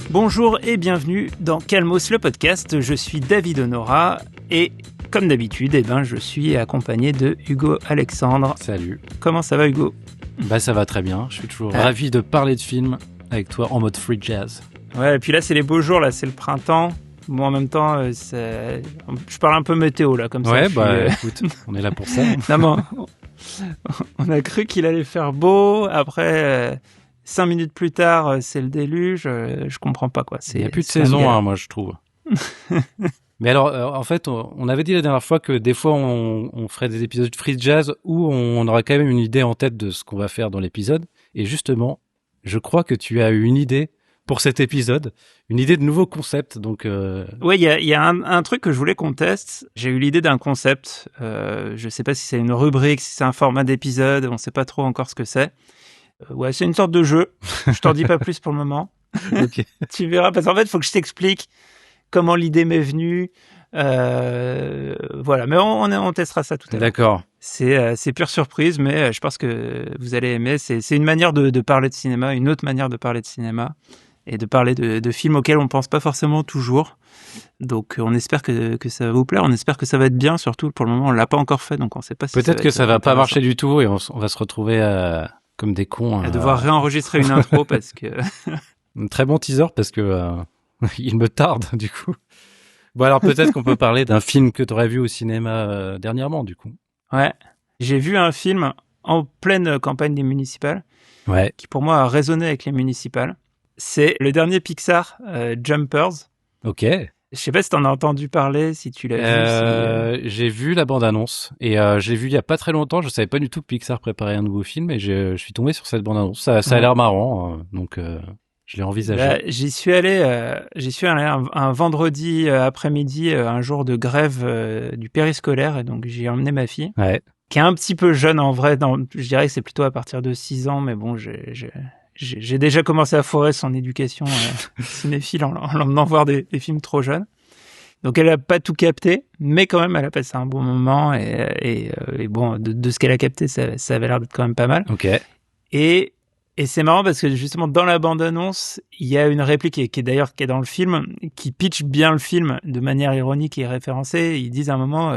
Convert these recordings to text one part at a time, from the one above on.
Bonjour et bienvenue dans Calmos le podcast, je suis David Honora et comme d'habitude, je suis accompagné de Hugo Alexandre. Salut. Comment ça va Hugo ? Ça va très bien, je suis toujours ravi de parler de films avec toi en mode free jazz. Ouais, et puis là c'est les beaux jours, là c'est le printemps. Bon, en même temps, je parle un peu météo là, comme ça. Ouais, écoute, on est là pour ça. Non, on a cru qu'il allait faire beau, après 5 minutes plus tard, c'est le déluge, je comprends pas quoi. Il n'y a plus de saison, moi je trouve. Mais alors, en fait, on avait dit la dernière fois que des fois on ferait des épisodes de free jazz où on aura quand même une idée en tête de ce qu'on va faire dans l'épisode. Et justement, je crois que tu as eu une idée pour cet épisode, une idée de nouveau concept. Donc, ouais, il y a un truc que je voulais qu'on teste. J'ai eu l'idée d'un concept. Je sais pas si c'est une rubrique, si c'est un format d'épisode. On sait pas trop encore ce que c'est. Ouais, c'est une sorte de jeu. Je t'en dis pas plus pour le moment. Ok. Tu verras, parce qu'en fait, il faut que je t'explique comment l'idée m'est venue. Voilà, mais on testera ça tout à l'heure. D'accord. C'est pure surprise, mais je pense que vous allez aimer. C'est une manière de parler de cinéma, une autre manière de parler de cinéma et de parler de films auxquels on pense pas forcément toujours. Donc on espère que ça va vous plaire, on espère que ça va être bien, surtout pour le moment on l'a pas encore fait, donc on sait pas si peut-être que ça va pas marcher du tout et on va se retrouver comme des cons. À devoir réenregistrer une intro parce que... Un très bon teaser parce que il me tarde du coup. Bon alors peut-être qu'on peut parler d'un film que tu aurais vu au cinéma dernièrement du coup. Ouais, j'ai vu un film en pleine campagne des municipales qui pour moi a résonné avec les municipales. C'est le dernier Pixar, Jumpers. Ok. Je sais pas si t'en as entendu parler, si tu l'as vu. J'ai vu la bande-annonce et je l'ai vu il y a pas très longtemps. Je savais pas du tout que Pixar préparait un nouveau film et je suis tombé sur cette bande-annonce. Ça a l'air marrant, donc je l'ai envisagé. J'y suis allé un vendredi après-midi, un jour de grève du périscolaire, et donc j'ai emmené ma fille, qui est un petit peu jeune en vrai. Je dirais que c'est plutôt à partir de 6 ans, mais bon, j'ai déjà commencé à foirer son éducation cinéphile en l'emmenant voir des films trop jeunes. Donc elle a pas tout capté, mais quand même elle a passé un bon moment et bon, de ce qu'elle a capté, ça avait l'air d'être quand même pas mal. Ok. Et c'est marrant parce que justement dans la bande-annonce, il y a une réplique qui est dans le film, qui pitch bien le film de manière ironique et référencée. Ils disent à un moment,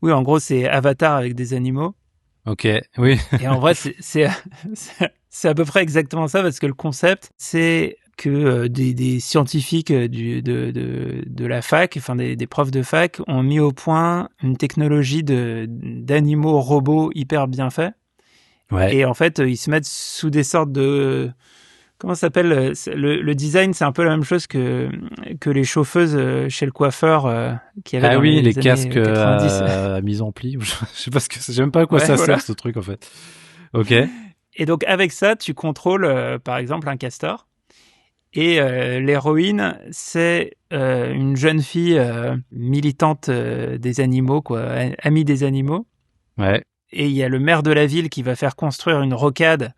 oui, en gros c'est Avatar avec des animaux. Ok, oui. Et en vrai, c'est à peu près exactement ça, parce que le concept, c'est que des scientifiques de la fac, enfin des profs de fac, ont mis au point une technologie d'animaux robots hyper bien faits. Ouais. Et en fait, ils se mettent sous des sortes de... Comment ça s'appelle ? Le design, c'est un peu la même chose que les chauffeuses chez le coiffeur qui avaient dans les casques années 90. à mise en pli. Je sais pas je sais même pas à quoi ça sert ce truc en fait. Ok. Et donc avec ça, tu contrôles par exemple un castor. Et l'héroïne, c'est une jeune fille militante des animaux, quoi, amie des animaux. Ouais. Et il y a le maire de la ville qui va faire construire une rocade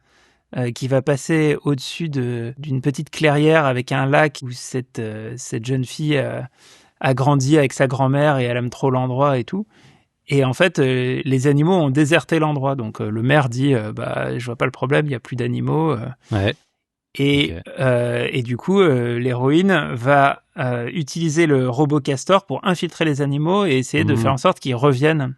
qui va passer au-dessus d'une petite clairière avec un lac où cette jeune fille a grandi avec sa grand-mère et elle aime trop l'endroit et tout. Et en fait, les animaux ont déserté l'endroit. Donc le maire dit je vois pas le problème, il y a plus d'animaux. Ouais. Et du coup, l'héroïne va utiliser le robot castor pour infiltrer les animaux et essayer de faire en sorte qu'ils reviennent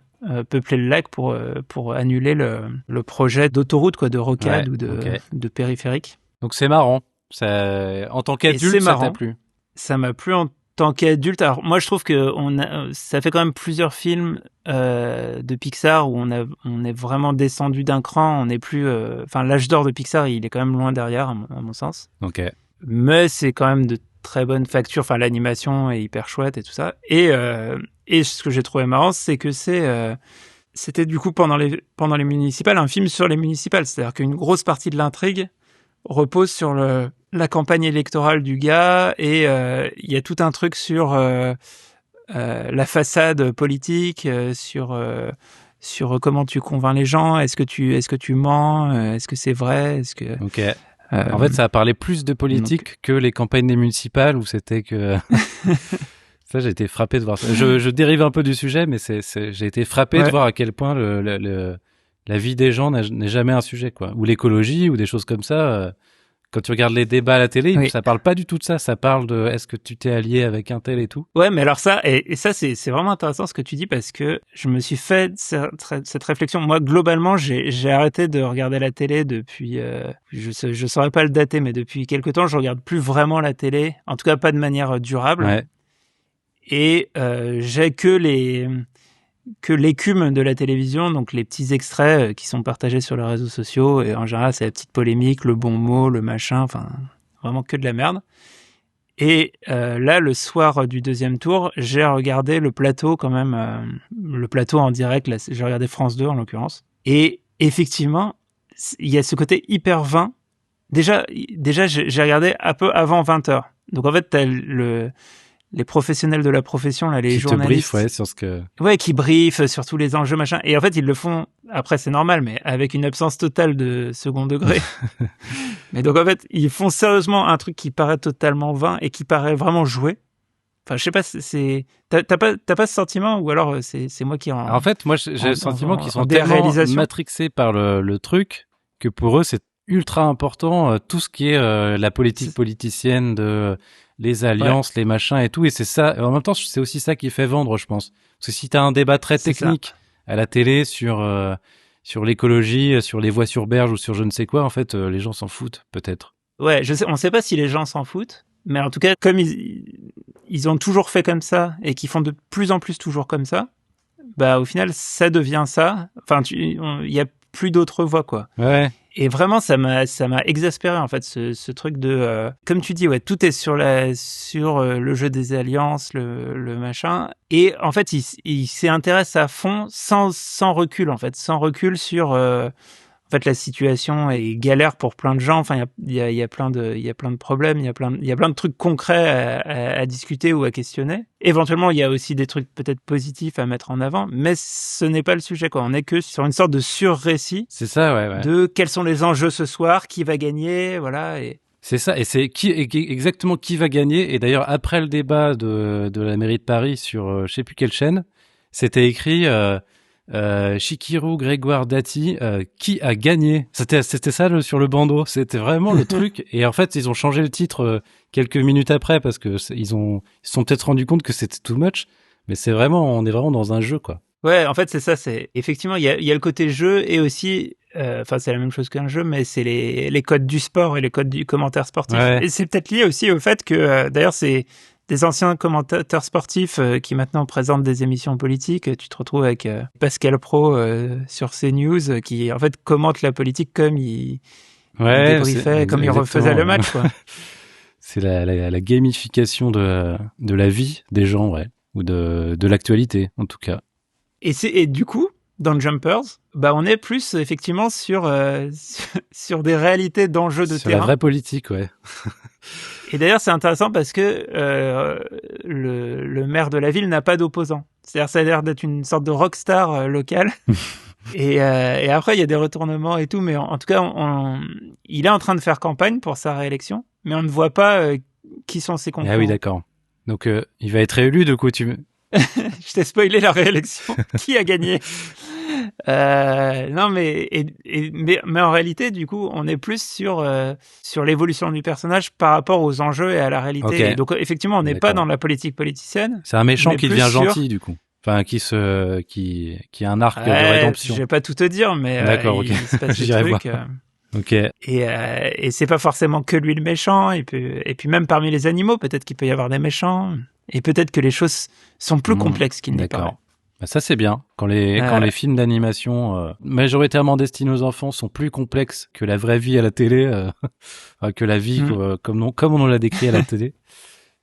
peupler le lac pour annuler le projet d'autoroute, quoi, de rocade ou de périphérique. Donc c'est marrant. En tant qu'adulte, ça t'a plu ? Ça m'a plu en tant qu'adulte. Alors moi, je trouve que ça fait quand même plusieurs films de Pixar où on est vraiment descendu d'un cran. On n'est plus. Enfin, l'âge d'or de Pixar, il est quand même loin derrière, à mon sens. Ok. Mais c'est quand même de très bonne facture. Enfin, l'animation est hyper chouette et tout ça. Et ce que j'ai trouvé marrant, c'est que c'était du coup pendant les municipales, un film sur les municipales. C'est-à-dire qu'une grosse partie de l'intrigue repose sur la campagne électorale du gars et il y a tout un truc sur la façade politique, sur comment tu convaincs les gens. Est-ce que tu mens ? Est-ce que c'est vrai ? Ok. En fait, ça a parlé plus de politique que les campagnes des municipales où c'était que... Ça, j'ai été frappé de voir ça. Je dérive un peu du sujet, mais j'ai été frappé de voir à quel point la vie des gens n'est jamais un sujet, quoi. Ou l'écologie, ou des choses comme ça, quand tu regardes les débats à la télé, Oui. ça parle pas du tout de ça. Ça parle de est-ce que tu t'es allié avec un tel et tout. Ouais, mais alors ça, et ça, c'est vraiment intéressant ce que tu dis parce que je me suis fait cette réflexion. Moi, globalement, j'ai arrêté de regarder la télé depuis, je saurais pas le dater, mais depuis quelque temps, je regarde plus vraiment la télé. En tout cas, pas de manière durable. Ouais. Et j'ai que l'écume de la télévision, donc les petits extraits qui sont partagés sur les réseaux sociaux. Et en général, c'est la petite polémique, le bon mot, le machin, enfin, vraiment que de la merde. Et là, le soir du deuxième tour, j'ai regardé le plateau quand même, le plateau en direct. Là, j'ai regardé France 2 en l'occurrence. Et effectivement, il y a ce côté hyper vain. Déjà, j'ai regardé un peu avant 20h. Donc en fait, t'as les professionnels de la profession, là, les Qui te journalistes. brief, sur ce que. Ouais, qui briefent sur tous les enjeux, machin. Et en fait, ils le font, après, c'est normal, mais avec une absence totale de second degré. Mais donc, en fait, ils font sérieusement un truc qui paraît totalement vain et qui paraît vraiment joué. Enfin, je sais pas, t'as pas ce sentiment ou alors c'est moi qui En fait, moi, j'ai le sentiment qu'ils sont tellement déréalisation. matrixés par le truc que pour eux, c'est ultra important tout ce qui est la politique politicienne de les alliances, les machins et tout. Et c'est ça. En même temps, c'est aussi ça qui fait vendre, je pense. Parce que si t'as un débat très technique à la télé sur l'écologie, sur les voies sur berge ou sur je ne sais quoi, en fait, les gens s'en foutent, peut-être. Ouais, on sait pas si les gens s'en foutent, mais en tout cas, comme ils ont toujours fait comme ça et qu'ils font de plus en plus toujours comme ça, bah au final, ça devient ça. Enfin, il y a plus d'autres voies, quoi. Ouais. Et vraiment, ça m'a exaspéré en fait ce truc de, comme tu dis, ouais, tout est sur le jeu des alliances, le machin. Et en fait, il s'y intéresse à fond, sans recul en fait, sans recul sur. En fait, la situation est galère pour plein de gens. Enfin, il y a plein de problèmes, il y a plein de trucs concrets à discuter ou à questionner. Éventuellement, il y a aussi des trucs peut-être positifs à mettre en avant, mais ce n'est pas le sujet, quoi. On est que sur une sorte de surrécit. C'est ça, ouais. De quels sont les enjeux ce soir, qui va gagner, voilà. C'est ça, et c'est exactement qui va gagner. Et d'ailleurs, après le débat de la mairie de Paris sur je sais plus quelle chaîne, c'était écrit Shikiru Grégoire Dati, qui a gagné. C'était ça sur le bandeau. C'était vraiment le truc. Et en fait, ils ont changé le titre quelques minutes après parce que ils se sont peut-être rendus compte que c'était too much. Mais on est vraiment dans un jeu, quoi. Ouais, en fait, c'est ça. C'est effectivement, il y a le côté jeu et aussi, enfin, c'est la même chose qu'un jeu, mais c'est les codes du sport et les codes du commentaire sportif. Ouais. Et c'est peut-être lié aussi au fait que, d'ailleurs, c'est des anciens commentateurs sportifs qui maintenant présentent des émissions politiques. Tu te retrouves avec Pascal Praud sur CNews qui en fait commente la politique comme il débriefait, comme il refaisait le match, quoi. C'est la gamification de la vie des gens, ouais, ou de l'actualité en tout cas. Et du coup, dans Jumpers, bah on est plus effectivement sur des réalités d'enjeux de sur terrain. La vraie politique, ouais. Et d'ailleurs, c'est intéressant parce que le maire de la ville n'a pas d'opposant. C'est-à-dire, ça a l'air d'être une sorte de rockstar locale. et après, il y a des retournements et tout, mais en tout cas, il est en train de faire campagne pour sa réélection, mais on ne voit pas qui sont ses concurrents. Ah oui, d'accord. Donc, il va être réélu, de coup, Je t'ai spoilé la réélection. Qui a gagné? Non, mais en réalité, du coup, on est plus sur l'évolution du personnage par rapport aux enjeux et à la réalité. Okay. Donc, effectivement, on n'est pas dans la politique politicienne. C'est un méchant qui devient gentil, du coup. Enfin, qui a un arc de rédemption. Je vais pas tout te dire, mais d'accord, il se passe des trucs. Ok. Et c'est pas forcément que lui le méchant. Et puis même parmi les animaux, peut-être qu'il peut y avoir des méchants. Et peut-être que les choses sont plus complexes qu'il n'est pas. Bah ça, c'est bien. Quand les films d'animation majoritairement destinés aux enfants sont plus complexes que la vraie vie à la télé, que la vie comme on nous l'a décrit à la télé,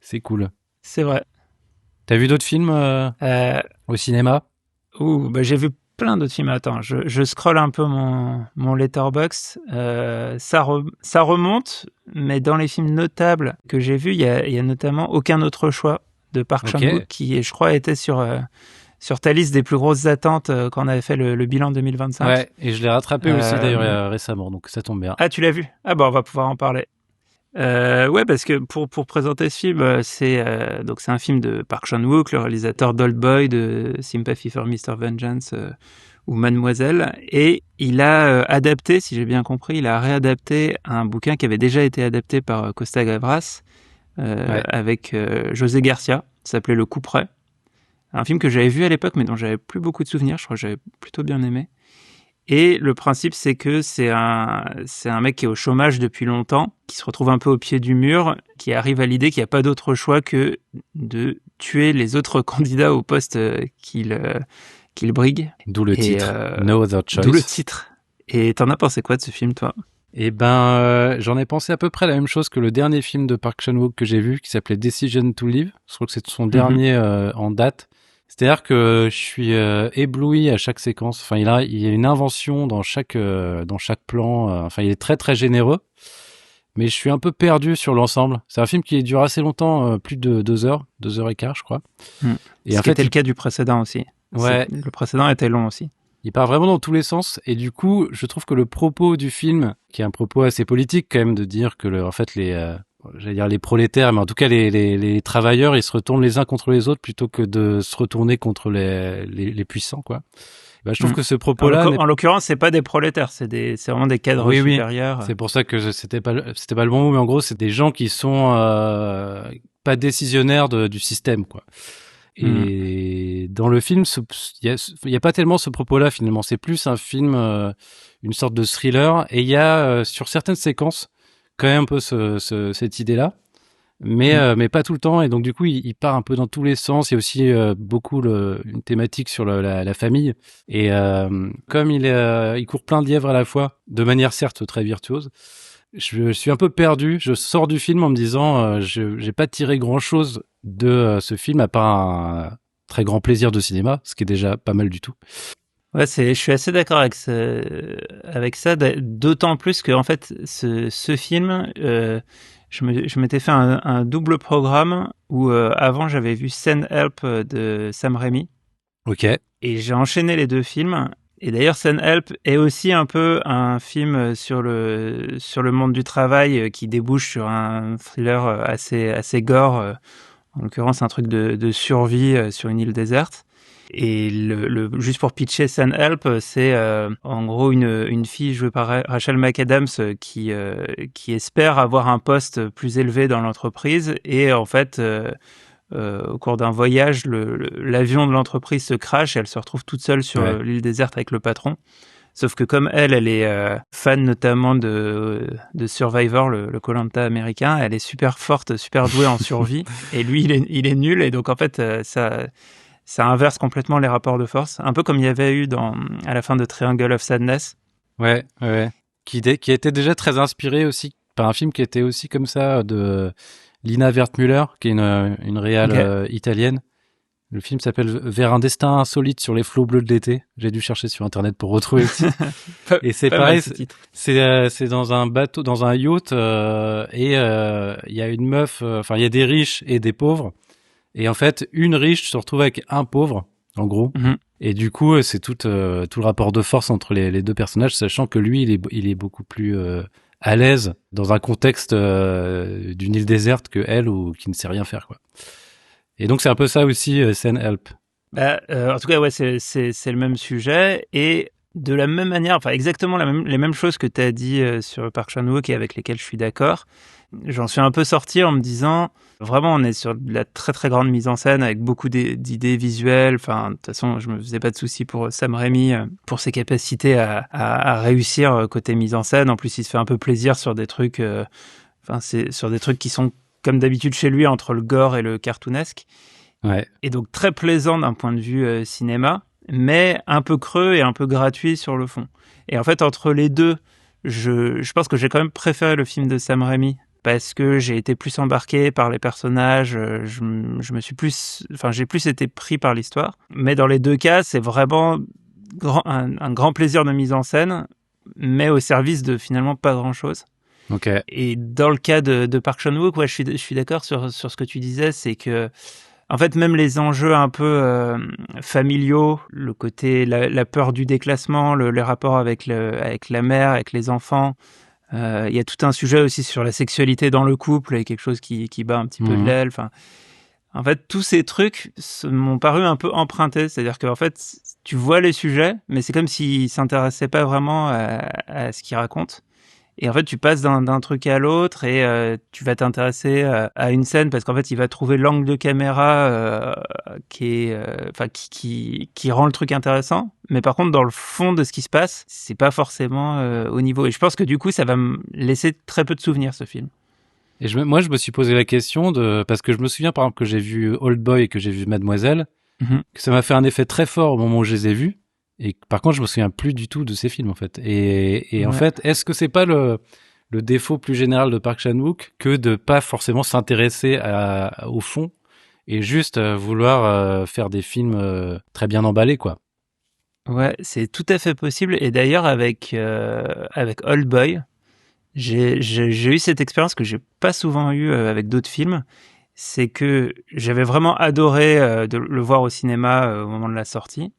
c'est cool. C'est vrai. T'as vu d'autres films au cinéma? Bah j'ai vu plein d'autres films. Attends, je scrolle un peu mon Letterboxd. Ça remonte, mais dans les films notables que j'ai vus, il y a notamment Aucun autre choix de Park Chan-wook qui, je crois, était sur ta liste des plus grosses attentes quand on avait fait le bilan 2025. Ouais, et je l'ai rattrapé aussi d'ailleurs récemment, donc ça tombe bien. Ah, tu l'as vu? Ah bah on va pouvoir en parler. Ouais, parce que pour présenter ce film, c'est un film de Park Chan-wook, le réalisateur d'Old Boy, de Sympathy for Mr. Vengeance ou Mademoiselle, et il a adapté, si j'ai bien compris, il a réadapté un bouquin qui avait déjà été adapté par Costa Gavras avec José Garcia, ça s'appelait Le Couperet. Un film que j'avais vu à l'époque, mais dont j'avais plus beaucoup de souvenirs, je crois que j'avais plutôt bien aimé. Et le principe, c'est que c'est un mec qui est au chômage depuis longtemps, qui se retrouve un peu au pied du mur, qui arrive à l'idée qu'il n'y a pas d'autre choix que de tuer les autres candidats au poste qu'il brigue. D'où le titre, No Other Choice. D'où le titre. Et t'en as pensé quoi de ce film, toi ? Eh ben, j'en ai pensé à peu près la même chose que le dernier film de Park Chan-wook que j'ai vu, qui s'appelait Decision to Live. Je crois que c'est son dernier en date. C'est-à-dire que je suis ébloui à chaque séquence. Enfin, il y a une invention dans chaque plan. Enfin, il est très très généreux, mais je suis un peu perdu sur l'ensemble. C'est un film qui dure assez longtemps, plus de 2 heures, 2 heures et quart, je crois. Et en fait, c'était le cas du précédent aussi. Ouais. Le précédent était long aussi. Il part vraiment dans tous les sens, et du coup, je trouve que le propos du film, qui est un propos assez politique quand même, de dire que en fait j'allais dire les prolétaires, mais en tout cas les travailleurs, ils se retournent les uns contre les autres plutôt que de se retourner contre les puissants, quoi. Bah, je trouve que ce propos-là, en l'occurrence, c'est pas des prolétaires, c'est vraiment des cadres supérieurs. Oui. C'est pour ça que c'était pas le bon mot, mais en gros, c'est des gens qui sont pas décisionnaires du système, quoi. Et dans le film, il y a pas tellement ce propos-là finalement. C'est plus un film, une sorte de thriller. Et il y a sur certaines séquences quand même un peu cette idée-là, mais pas tout le temps. Et donc du coup, il part un peu dans tous les sens. Il y a aussi beaucoup une thématique sur la famille. Et comme il court plein de lièvres à la fois, de manière certes très virtuose, je suis un peu perdu. Je sors du film en me disant, j'ai pas tiré grand-chose de ce film à part un très grand plaisir de cinéma, ce qui est déjà pas mal du tout. Ouais, je suis assez d'accord avec ça, d'autant plus que en fait ce film, je m'étais fait un double programme où avant j'avais vu Send Help de Sam Raimi. Ok. Et j'ai enchaîné les deux films. Et d'ailleurs, Send Help est aussi un peu un film sur le monde du travail qui débouche sur un thriller assez gore. En l'occurrence, un truc de survie sur une île déserte. Et juste pour pitcher Send Help, c'est en gros une fille jouée par Rachel McAdams qui espère avoir un poste plus élevé dans l'entreprise. Et en fait, au cours d'un voyage, l'avion de l'entreprise se crache et elle se retrouve toute seule sur l'île déserte avec le patron. Sauf que comme elle est fan notamment de Survivor, le Koh-Lanta américain, elle est super forte, super douée en survie. Et lui, il est nul. Et donc, en fait, ça inverse complètement les rapports de force. Un peu comme il y avait eu à la fin de Triangle of Sadness. Ouais. Qui était déjà très inspiré aussi par un film qui était aussi comme ça de Lina Wertmüller, qui est une réal italienne. Le film s'appelle Vers un destin insolite sur les flots bleus de l'été. J'ai dû chercher sur internet pour retrouver le titre. Et c'est pareil, c'est dans un bateau, dans un yacht, et il y a une meuf, enfin il y a des riches et des pauvres. Et en fait, une riche se retrouve avec un pauvre, en gros. Et du coup, c'est tout le rapport de force entre les deux personnages, sachant que lui, il est beaucoup plus à l'aise dans un contexte d'une île déserte que elle, ou qui ne sait rien faire, quoi. Et donc c'est un peu ça aussi, Send Help. En tout cas, ouais, c'est le même sujet, et de la même manière, enfin exactement les mêmes choses que tu as dit sur Park Chan-wook et avec lesquelles je suis d'accord. J'en suis un peu sorti en me disant, vraiment, on est sur de la très très grande mise en scène avec beaucoup d'idées visuelles. Enfin, de toute façon, je me faisais pas de soucis pour Sam Raimi, pour ses capacités à réussir côté mise en scène. En plus, il se fait un peu plaisir sur des trucs, c'est sur des trucs qui sont comme d'habitude chez lui, entre le gore et le cartoonesque. Ouais. Et donc très plaisant d'un point de vue cinéma, mais un peu creux et un peu gratuit sur le fond. Et en fait, entre les deux, je pense que j'ai quand même préféré le film de Sam Raimi, parce que j'ai été plus embarqué par les personnages, j'ai plus été pris par l'histoire. Mais dans les deux cas, c'est vraiment un grand plaisir de mise en scène, mais au service de finalement pas grand-chose. Okay. Et dans le cas de Park Chan-wook, ouais, je suis d'accord sur ce que tu disais, c'est que en fait même les enjeux un peu familiaux, le côté la peur du déclassement, les rapports avec la mère, avec les enfants, y a tout un sujet aussi sur la sexualité dans le couple et quelque chose qui bat un petit peu de l'aile. Enfin, En fait, tous ces trucs m'ont paru un peu empruntés. C'est-à-dire qu'en fait, tu vois les sujets, mais c'est comme s'ils s'intéressaient pas vraiment à ce qu'ils racontent. Et en fait, tu passes d'un truc à l'autre et tu vas t'intéresser à une scène parce qu'en fait, il va trouver l'angle de caméra qui est, qui rend le truc intéressant. Mais par contre, dans le fond de ce qui se passe, c'est pas forcément au niveau. Et je pense que du coup, ça va me laisser très peu de souvenirs, ce film. Et moi, je me suis posé la question parce que je me souviens, par exemple, que j'ai vu Old Boy et que j'ai vu Mademoiselle, que ça m'a fait un effet très fort au moment où je les ai vus. Et par contre, je me souviens plus du tout de ces films, en fait. Et en fait, est-ce que c'est pas le défaut plus général de Park Chan-wook que de pas forcément s'intéresser au fond et juste vouloir faire des films très bien emballés, quoi? Ouais, c'est tout à fait possible. Et d'ailleurs, avec Old Boy, j'ai eu cette expérience que j'ai pas souvent eue avec d'autres films. C'est que j'avais vraiment adoré de le voir au cinéma au moment de la sortie.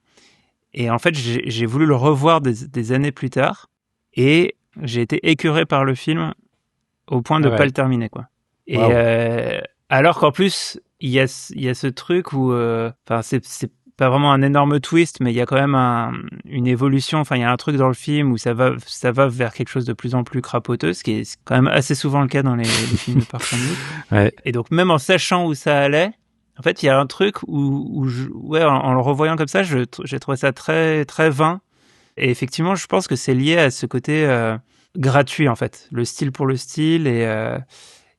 Et en fait, j'ai voulu le revoir des années plus tard. Et j'ai été écœuré par le film au point de Ah ne pas ouais. le terminer, quoi. Et Waouh. alors qu'en plus, il y a ce truc où, enfin, c'est pas vraiment un énorme twist, mais il y a quand même une évolution. Enfin, il y a un truc dans le film où ça va vers quelque chose de plus en plus crapoteux, ce qui est quand même assez souvent le cas dans les films de Park Chan-wook. Ouais. Et donc, même en sachant où ça allait, en fait, il y a un truc ouais, en le revoyant comme ça, j'ai trouvé ça très, très vain. Et effectivement, je pense que c'est lié à ce côté gratuit, en fait. Le style pour le style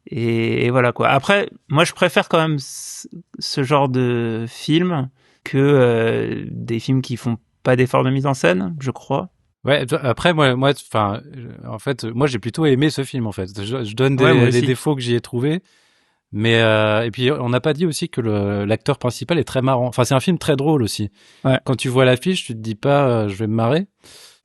et voilà, quoi. Après, moi, je préfère quand même ce genre de film que des films qui font pas d'effort de mise en scène, je crois. Ouais, après, enfin, en fait, moi, j'ai plutôt aimé ce film, en fait. Je donne Ouais, moi les aussi. défauts que j'y ai trouvés. Mais et puis on n'a pas dit aussi que l'acteur principal est très marrant. Enfin, c'est un film très drôle aussi. Ouais. Quand tu vois l'affiche, tu te dis pas je vais me marrer.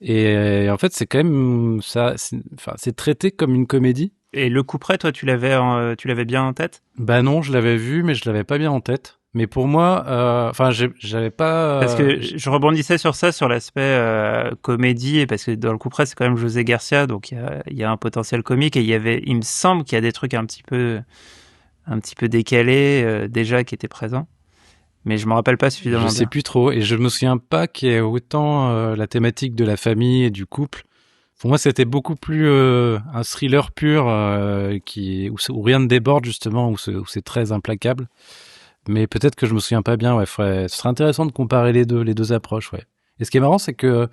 Et en fait, c'est quand même ça. Enfin, c'est traité comme une comédie. Et Le Couperet, toi, tu l'avais bien en tête? Bah non, je l'avais vu, mais je l'avais pas bien en tête. Mais pour moi, enfin, j'avais pas. Parce que je rebondissais sur ça, sur l'aspect comédie, et parce que dans Le Couperet, c'est quand même José Garcia, donc il y a un potentiel comique, et il me semble qu'il y a des trucs un petit peu décalés déjà qui étaient présents, mais je me rappelle pas Je suffisamment sais bien. plus trop, et je me souviens pas qu'il y ait autant la thématique de la famille et du couple. Pour moi, c'était beaucoup plus un thriller pur où rien ne déborde justement, où c'est très implacable. Mais peut-être que je me souviens pas bien. Ouais, ce serait intéressant de comparer les deux approches. Ouais. Et ce qui est marrant, c'est que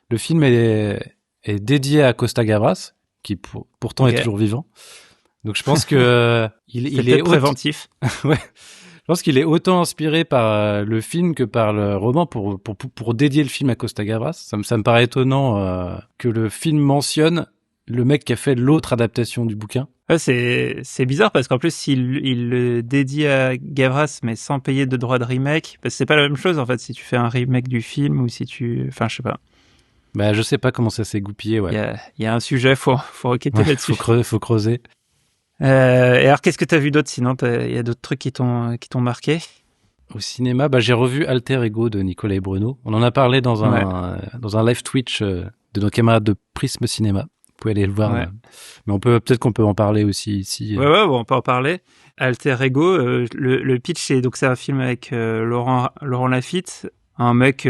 le film est dédié à Costa Gavras, qui pourtant est Ok, toujours vivant. Donc je pense que c'est il est peut-être préventif. ouais, je pense qu'il est autant inspiré par le film que par le roman pour dédier le film à Costa Gavras. Ça me paraît étonnant que le film mentionne le mec qui a fait l'autre adaptation du bouquin. Ouais, c'est bizarre parce qu'en plus il le dédie à Gavras mais sans payer de droit de remake, parce que c'est pas la même chose en fait si tu fais un remake du film ou si tu, enfin je sais pas. Bah je sais pas comment ça s'est goupillé, ouais. Il y a un sujet, faut enquêter Ouais, là-dessus. faut creuser. Et alors qu'est-ce que t'as vu d'autre sinon? Il y a d'autres trucs qui t'ont marqué? Au cinéma, bah j'ai revu Alter Ego de Nicolas Bruno. On en a parlé Ouais, dans un live Twitch de nos camarades de Prisme Cinéma. Vous pouvez aller le voir. ouais. Mais peut-être qu'on peut en parler aussi ici. Ouais, bon, on peut en parler. Alter Ego, le pitch, c'est un film avec Laurent Lafitte, un mec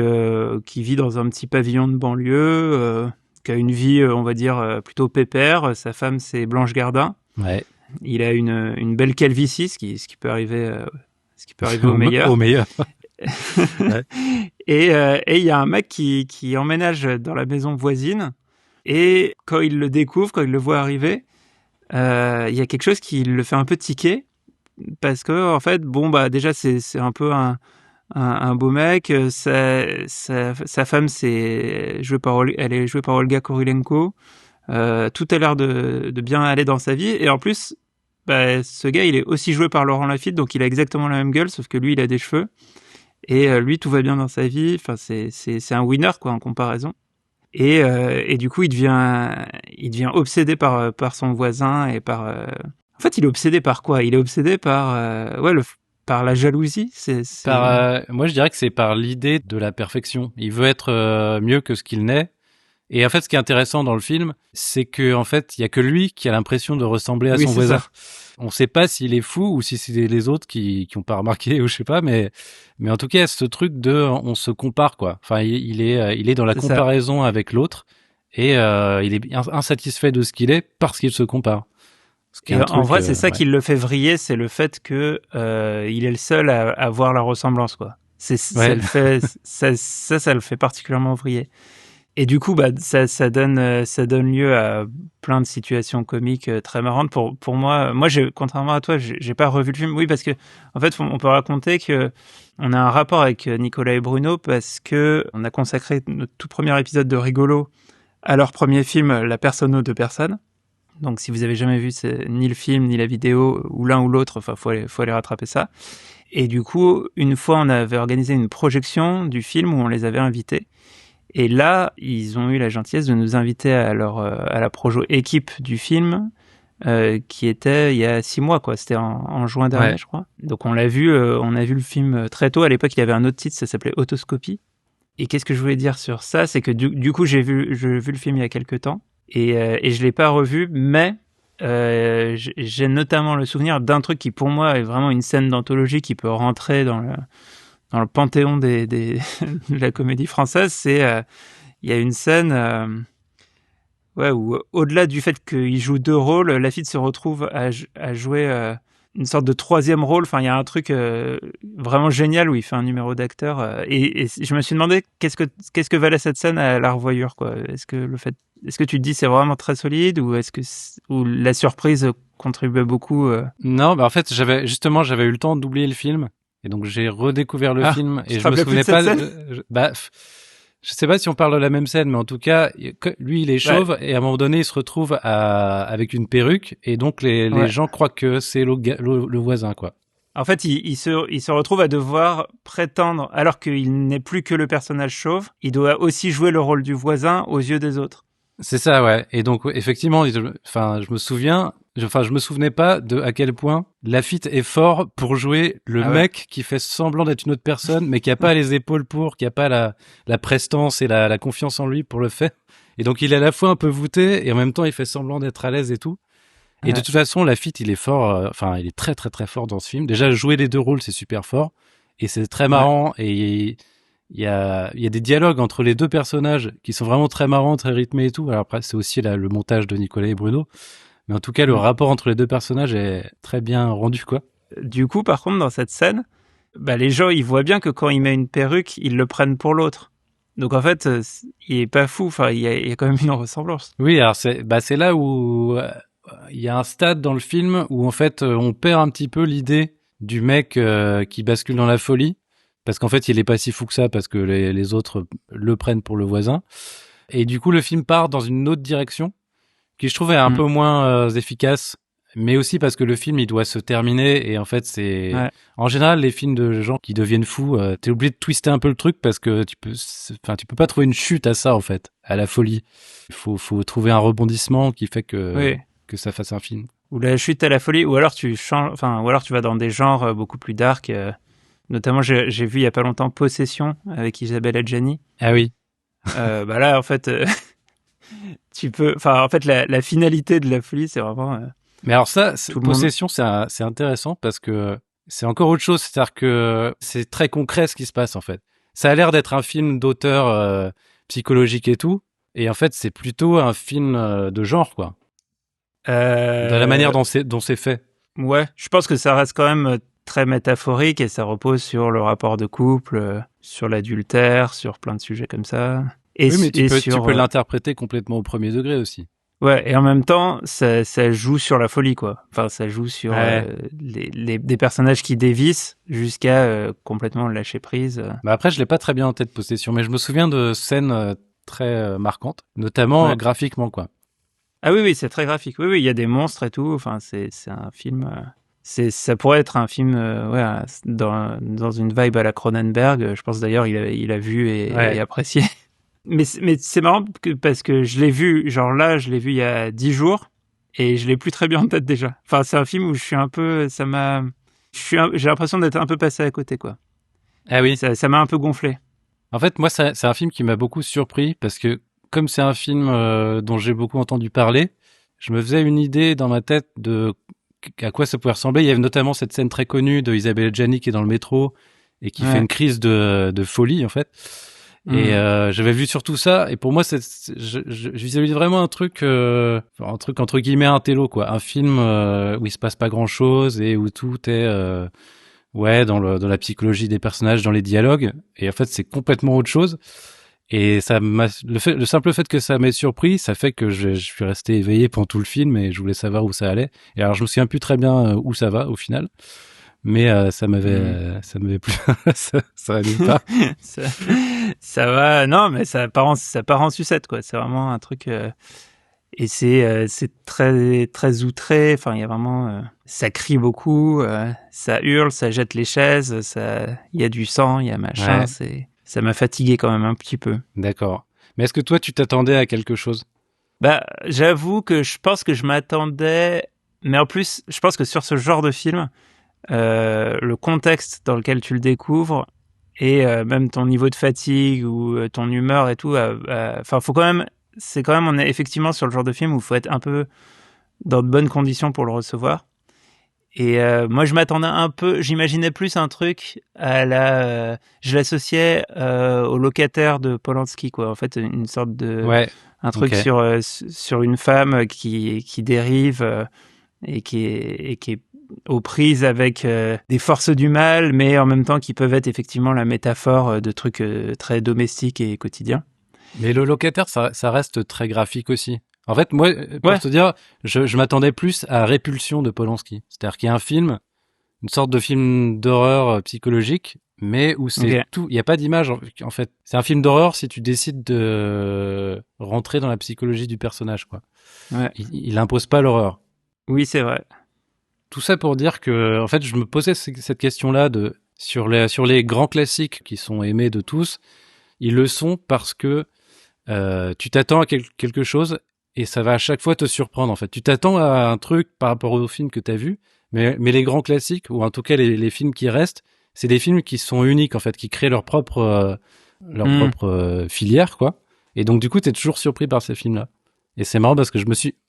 qui vit dans un petit pavillon de banlieue, qui a une vie, on va dire, plutôt pépère. Sa femme, c'est Blanche Gardin. Ouais. Il a une belle calvitie, ce qui peut arriver, ce qui peut arriver au Au meilleur. meilleur. Ouais. Et il y a un mec qui emménage dans la maison voisine. Et quand il le découvre, quand il le voit arriver, il y a quelque chose qui le fait un peu tiquer parce que en fait, bon bah déjà c'est un peu un beau mec. Sa femme elle est jouée par Olga Kurilenko. Tout a l'air de bien aller dans sa vie et en plus, bah, ce gars il est aussi joué par Laurent Lafitte, donc il a exactement la même gueule, sauf que lui il a des cheveux et lui tout va bien dans sa vie. Enfin c'est un winner quoi en comparaison. Et du coup, il devient obsédé par son voisin et par. En fait, il est obsédé par quoi? Il est obsédé par, par la jalousie. Moi, je dirais que c'est par l'idée de la perfection. Il veut être mieux que ce qu'il n'est. Et en fait, ce qui est intéressant dans le film, c'est que en fait, il y a que lui qui a l'impression de ressembler à son voisin. Ça. On sait pas s'il est fou ou si c'est les autres qui ont pas remarqué ou je sais pas, mais en tout cas, ce truc de on se compare quoi. Enfin, il est dans la comparaison avec l'autre et il est insatisfait de ce qu'il est parce qu'il se compare. Et en vrai, c'est ça qui le fait vriller, c'est le fait que il est le seul à voir la ressemblance quoi. Ça le fait, ça le fait particulièrement vriller. Et du coup, ça donne lieu à plein de situations comiques très marrantes. Pour moi, contrairement à toi, j'ai pas revu le film. Oui, parce que en fait, on peut raconter que on a un rapport avec Nicolas et Bruno parce que on a consacré notre tout premier épisode de Rigolo à leur premier film, La personne aux deux personnes. Donc, si vous avez jamais vu ni le film ni la vidéo ou l'un ou l'autre, enfin, faut aller rattraper ça. Et du coup, une fois, on avait organisé une projection du film où on les avait invités. Et là, ils ont eu la gentillesse de nous inviter à la projo équipe du film, qui était il y a 6 mois, quoi. C'était en juin dernier, je crois. Donc on a vu le film très tôt. À l'époque, il y avait un autre titre, ça s'appelait Autoscopie. Et qu'est-ce que je voulais dire sur ça, c'est que du coup, j'ai vu le film il y a quelques temps et je l'ai pas revu, mais j'ai notamment le souvenir d'un truc qui pour moi est vraiment une scène d'anthologie qui peut rentrer dans le panthéon de la comédie française. C'est il y a une scène où au-delà du fait qu'il joue 2 rôles, Laffitte se retrouve à jouer une sorte de 3e rôle. Enfin, il y a un truc vraiment génial où il fait un numéro d'acteur et je me suis demandé qu'est-ce que valait cette scène à la revoyure, quoi. Est-ce que tu te dis c'est vraiment très solide ou ou la surprise contribuait beaucoup Non, en fait, j'avais eu le temps d'oublier le film. Et donc j'ai redécouvert le film et je me souvenais pas. Je sais pas si on parle de la même scène, mais en tout cas, lui il est chauve et à un moment donné il se retrouve avec une perruque et donc les gens croient que c'est le voisin quoi. En fait, il se retrouve à devoir prétendre, alors qu'il n'est plus que le personnage chauve, il doit aussi jouer le rôle du voisin aux yeux des autres. C'est ça, ouais. Et donc, effectivement, je me souvenais pas de à quel point Laffitte est fort pour jouer le mec qui fait semblant d'être une autre personne, mais qui a pas les épaules qui a pas la prestance et la confiance en lui pour le faire. Et donc, il est à la fois un peu voûté et en même temps, il fait semblant d'être à l'aise et tout. Et de toute façon, Laffitte, il est fort, il est très, très, très fort dans ce film. Déjà, jouer les 2 rôles, c'est super fort. Et c'est très marrant et il y a des dialogues entre les 2 personnages qui sont vraiment très marrants, très rythmés et tout. Alors après, c'est aussi le montage de Nicolas et Bruno. Mais en tout cas, le rapport entre les 2 personnages est très bien rendu, quoi. Du coup, par contre, dans cette scène, les gens, ils voient bien que quand il met une perruque, ils le prennent pour l'autre. Donc en fait, il est pas fou. Enfin, il y a quand même une ressemblance. Oui, alors c'est là où il y a un stade dans le film où en fait, on perd un petit peu l'idée du mec qui bascule dans la folie. Parce qu'en fait, il est pas si fou que ça, parce que les autres le prennent pour le voisin. Et du coup, le film part dans une autre direction, qui je trouve est un peu moins efficace, mais aussi parce que le film, il doit se terminer, et en fait, en général, les films de gens qui deviennent fous, t'es obligé de twister un peu le truc, parce que tu peux pas trouver une chute à ça, en fait, à la folie. Il faut trouver un rebondissement qui fait que ça fasse un film. Ou la chute à la folie, ou alors tu changes, ou alors tu vas dans des genres beaucoup plus dark. Notamment, j'ai vu il y a pas longtemps Possession avec Isabelle Adjani. Ah oui. Là, en fait, la finalité de la folie, c'est vraiment. Mais alors ça, Possession, c'est intéressant parce que c'est encore autre chose. C'est-à-dire que c'est très concret ce qui se passe en fait. Ça a l'air d'être un film d'auteur psychologique et tout, et en fait, c'est plutôt un film de genre, quoi. De la manière dont c'est fait. Ouais, je pense que ça reste quand même très métaphorique et ça repose sur le rapport de couple, sur l'adultère, sur plein de sujets comme ça. Et oui, mais tu peux l'interpréter complètement au premier degré aussi. Ouais, et en même temps, ça joue sur la folie, quoi. Enfin, ça joue sur des personnages qui dévissent jusqu'à complètement lâcher prise. Après, je l'ai pas très bien en tête Possession, mais je me souviens de scènes très marquantes, notamment graphiquement, quoi. Ah oui, c'est très graphique. Oui, il y a des monstres et tout. Enfin, c'est un film. Ça pourrait être un film dans une vibe à la Cronenberg. Je pense d'ailleurs il a vu et apprécié. Mais c'est marrant parce que je l'ai vu, je l'ai vu il y a 10 jours et je l'ai plus très bien en tête déjà. Enfin, c'est un film où je suis un peu, j'ai l'impression d'être un peu passé à côté, quoi. Ah oui. Ça m'a un peu gonflé. En fait, moi, c'est un film qui m'a beaucoup surpris parce que comme c'est un film dont j'ai beaucoup entendu parler, je me faisais une idée dans ma tête de à quoi ça pouvait ressembler. Il y avait notamment cette scène très connue de Isabelle Adjani qui est dans le métro et qui fait une crise de folie en fait. Et j'avais vu surtout ça, et pour moi je visualise vraiment un truc entre guillemets un télo quoi, un film où il se passe pas grand chose et où tout est dans la psychologie des personnages, dans les dialogues, et en fait c'est complètement autre chose. Et le simple fait que ça m'ait surpris, ça fait que je suis resté éveillé pendant tout le film et je voulais savoir où ça allait. Et alors je me souviens plus très bien où ça va au final. Mais ça m'avait plu. ça allait pas. ça va, non, mais ça part en sucette, quoi. C'est vraiment un truc, et c'est très, très outré. Enfin, il y a vraiment, ça crie beaucoup, ça hurle, ça jette les chaises, il y a du sang, il y a machin. Ouais. Ça m'a fatigué quand même un petit peu. D'accord. Mais est-ce que toi, tu t'attendais à quelque chose? Bah, j'avoue que je pense que je m'attendais, mais en plus, je pense que sur ce genre de film, le contexte dans lequel tu le découvres et même ton niveau de fatigue ou ton humeur et tout, enfin, faut quand même, on est effectivement sur le genre de film où il faut être un peu dans de bonnes conditions pour le recevoir. Et moi, je m'attendais un peu, j'imaginais plus un truc je l'associais au locataire de Polanski, quoi. En fait, une sorte de, un truc sur une femme qui dérive et qui est aux prises avec des forces du mal, mais en même temps qui peuvent être effectivement la métaphore de trucs très domestiques et quotidiens. Mais le locataire, ça reste très graphique aussi. En fait, moi, pour te dire, je m'attendais plus à Répulsion de Polanski. C'est-à-dire qu'il y a un film, une sorte de film d'horreur psychologique, mais où c'est tout, il n'y a pas d'image, en fait. C'est un film d'horreur si tu décides de rentrer dans la psychologie du personnage, quoi. Ouais. Il impose pas l'horreur. Oui, c'est vrai. Tout ça pour dire que, en fait, je me posais cette question-là sur les grands classiques qui sont aimés de tous. Ils le sont parce que tu t'attends à quelque chose et ça va à chaque fois te surprendre, en fait. Tu t'attends à un truc par rapport au film que t'as vu, mais les grands classiques, ou en tout cas les films qui restent, c'est des films qui sont uniques, en fait, qui créent leur propre filière, quoi. Et donc, du coup, t'es toujours surpris par ces films-là. Et c'est marrant parce que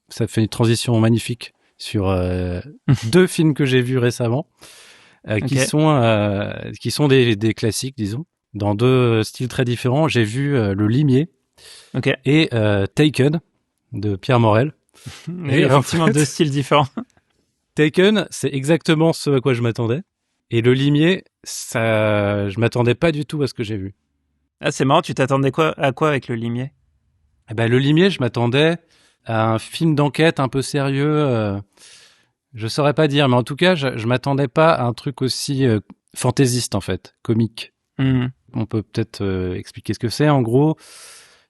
ça fait une transition magnifique sur deux films que j'ai vus récemment, qui sont des classiques, disons, dans deux styles très différents. J'ai vu Le Limier et Taken de Pierre Morel. Et effectivement, deux styles différents. Taken, c'est exactement ce à quoi je m'attendais. Et Le Limier, je m'attendais pas du tout à ce que j'ai vu. Ah, c'est marrant, tu t'attendais à quoi avec Le Limier? Le Limier, je m'attendais à un film d'enquête un peu sérieux. Je saurais pas dire, mais en tout cas, je m'attendais pas à un truc aussi fantaisiste, en fait, comique. On peut peut-être expliquer ce que c'est. En gros,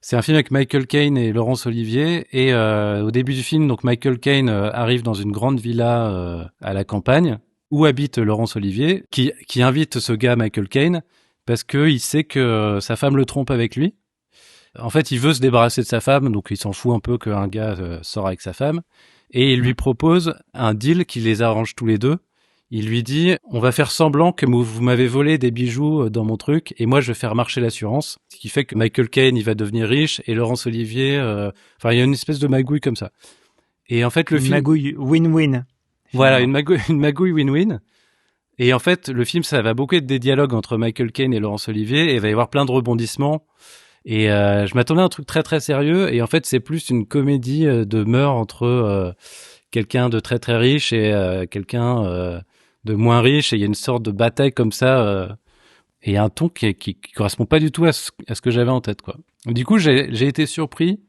c'est un film avec Michael Caine et Laurence Olivier. Et au début du film, donc Michael Caine arrive dans une grande villa à la campagne où habite Laurence Olivier, qui invite ce gars Michael Caine parce que il sait que sa femme le trompe avec lui. En fait, il veut se débarrasser de sa femme, donc il s'en fout un peu qu'un gars sort avec sa femme. Et il lui propose un deal qui les arrange tous les deux. Il lui dit, on va faire semblant que vous m'avez volé des bijoux dans mon truc et moi je vais faire marcher l'assurance. Ce qui fait que Michael Caine, il va devenir riche et Laurence Olivier, il y a une espèce de magouille comme ça. Et en fait, le film... magouille win-win. Voilà, une magouille win-win. Et en fait, le film, ça va beaucoup être des dialogues entre Michael Caine et Laurence Olivier et il va y avoir plein de rebondissements. Et je m'attendais à un truc très très sérieux et en fait, c'est plus une comédie de meurtre entre quelqu'un de très très riche et quelqu'un... de moins riche, et il y a une sorte de bataille comme ça, et un ton qui correspond pas du tout à ce que j'avais en tête, quoi. Du coup, j'ai été surpris,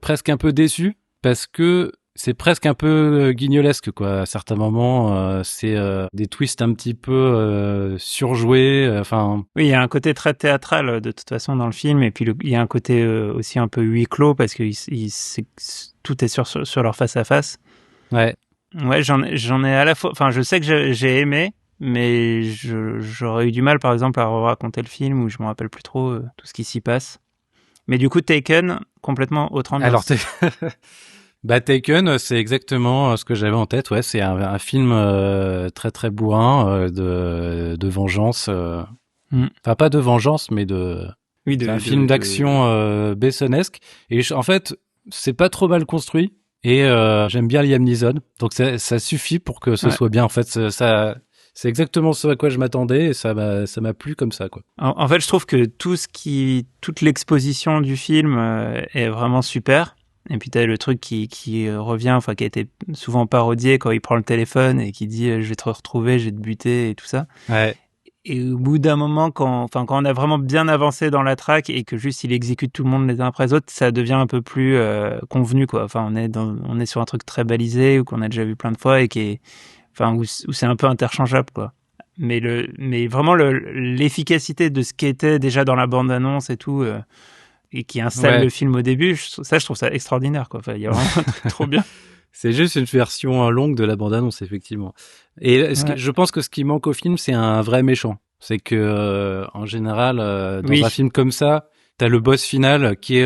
presque un peu déçu, parce que c'est presque un peu guignolesque, quoi. À certains moments, c'est des twists un petit peu surjoués, enfin... Oui, il y a un côté très théâtral, de toute façon, dans le film, et puis il y a un côté aussi un peu huis clos, parce que tout est sur leur face-à-face. Ouais. Ouais, j'en ai à la fois... Enfin, je sais que j'ai aimé, mais j'aurais eu du mal, par exemple, à raconter le film, où je me rappelle plus trop tout ce qui s'y passe. Mais du coup, Taken, complètement autre ambiance. Alors, Taken, c'est exactement ce que j'avais en tête. Ouais, c'est un film très très bourrin de vengeance. Enfin, pas de vengeance, mais de Oui, C'est un film d'action bessonesque. Et en fait, c'est pas trop mal construit. Et j'aime bien Liam Neeson. Donc ça suffit pour que ce Ouais. soit bien. En fait, c'est exactement ce à quoi je m'attendais. Et ça m'a plu comme ça, quoi. En fait, je trouve que toute l'exposition du film est vraiment super. Et puis t'as le truc qui revient, enfin qui a été souvent parodié quand il prend le téléphone et qui dit je vais te retrouver, je vais te buter et tout ça. Ouais. Et au bout d'un moment, quand on a vraiment bien avancé dans la track et que juste il exécute tout le monde les uns après les autres, ça devient un peu plus convenu, quoi. Enfin, on est sur un truc très balisé ou qu'on a déjà vu plein de fois et où c'est un peu interchangeable, quoi. Mais vraiment l'efficacité de ce qui était déjà dans la bande-annonce et tout, et qui installe Ouais. le film au début, je trouve ça extraordinaire, quoi. Enfin, il y a vraiment un truc trop bien. C'est juste une version longue de la bande-annonce, effectivement. Et Ouais. je pense que ce qui manque au film, c'est un vrai méchant. C'est que, en général, dans Oui. un film comme ça, t'as le boss final qui est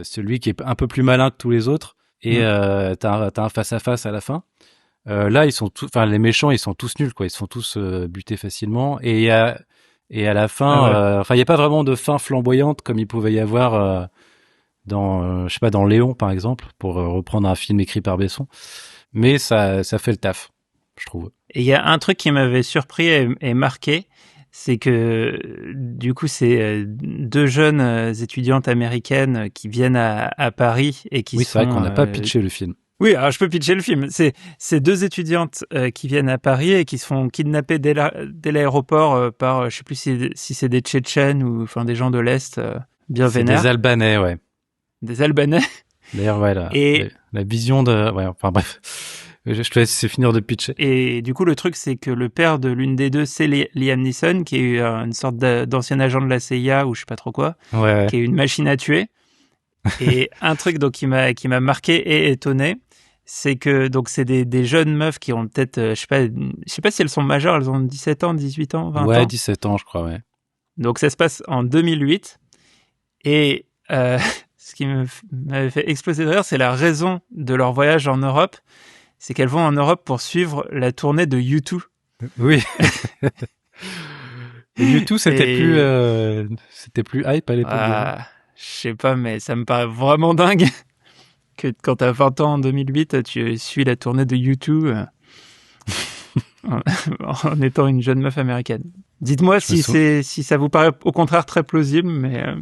celui qui est un peu plus malin que tous les autres, et t'as un face-à-face à la fin. Là, les méchants, ils sont tous nuls, quoi. Ils se font tous buter facilement. Et à la Ah fin, ouais. il y a pas vraiment de fin flamboyante comme il pouvait y avoir dans, je sais pas, dans Léon, par exemple, pour reprendre un film écrit par Besson. Mais ça fait le taf, je trouve. Et il y a un truc qui m'avait surpris et marqué, c'est que du coup, c'est deux jeunes étudiantes américaines qui viennent à Paris et qui Oui, c'est vrai qu'on sont... n'a pas pitché le film. Oui, alors je peux pitcher le film. C'est deux étudiantes qui viennent à Paris et qui se font kidnapper dès l'aéroport par, je sais plus si c'est des Tchétchènes ou enfin des gens de l'Est bien C'est des vénères, Albanais, ouais. des Albanais. D'ailleurs, ouais, Et la vision de... Ouais, enfin bref. Je te laisse finir de pitcher. Et du coup, le truc, c'est que le père de l'une des deux, c'est Liam Neeson, qui est une sorte d'ancien agent de la CIA ou je sais pas trop quoi, Ouais, ouais. qui est une machine à tuer. Et un truc donc qui m'a marqué et étonné, c'est que donc c'est des jeunes meufs qui ont peut-être, je sais pas si elles sont majeures, elles ont 17 ans, 18 ans, 20 Ouais, ans. 17 ans, je crois, ouais. Donc ça se passe en 2008. Et ce qui m'avait fait exploser de rire, c'est la raison de leur voyage en Europe. C'est qu'elles vont en Europe pour suivre la tournée de U2. Oui. U2, Et c'était plus hype à l'époque déjà. je sais pas, mais ça me paraît vraiment dingue que quand t'as 20 ans en 2008, tu suis la tournée de U2 en, en étant une jeune meuf américaine. Dites-moi Je me sou... si ça vous paraît au contraire très plausible, mais En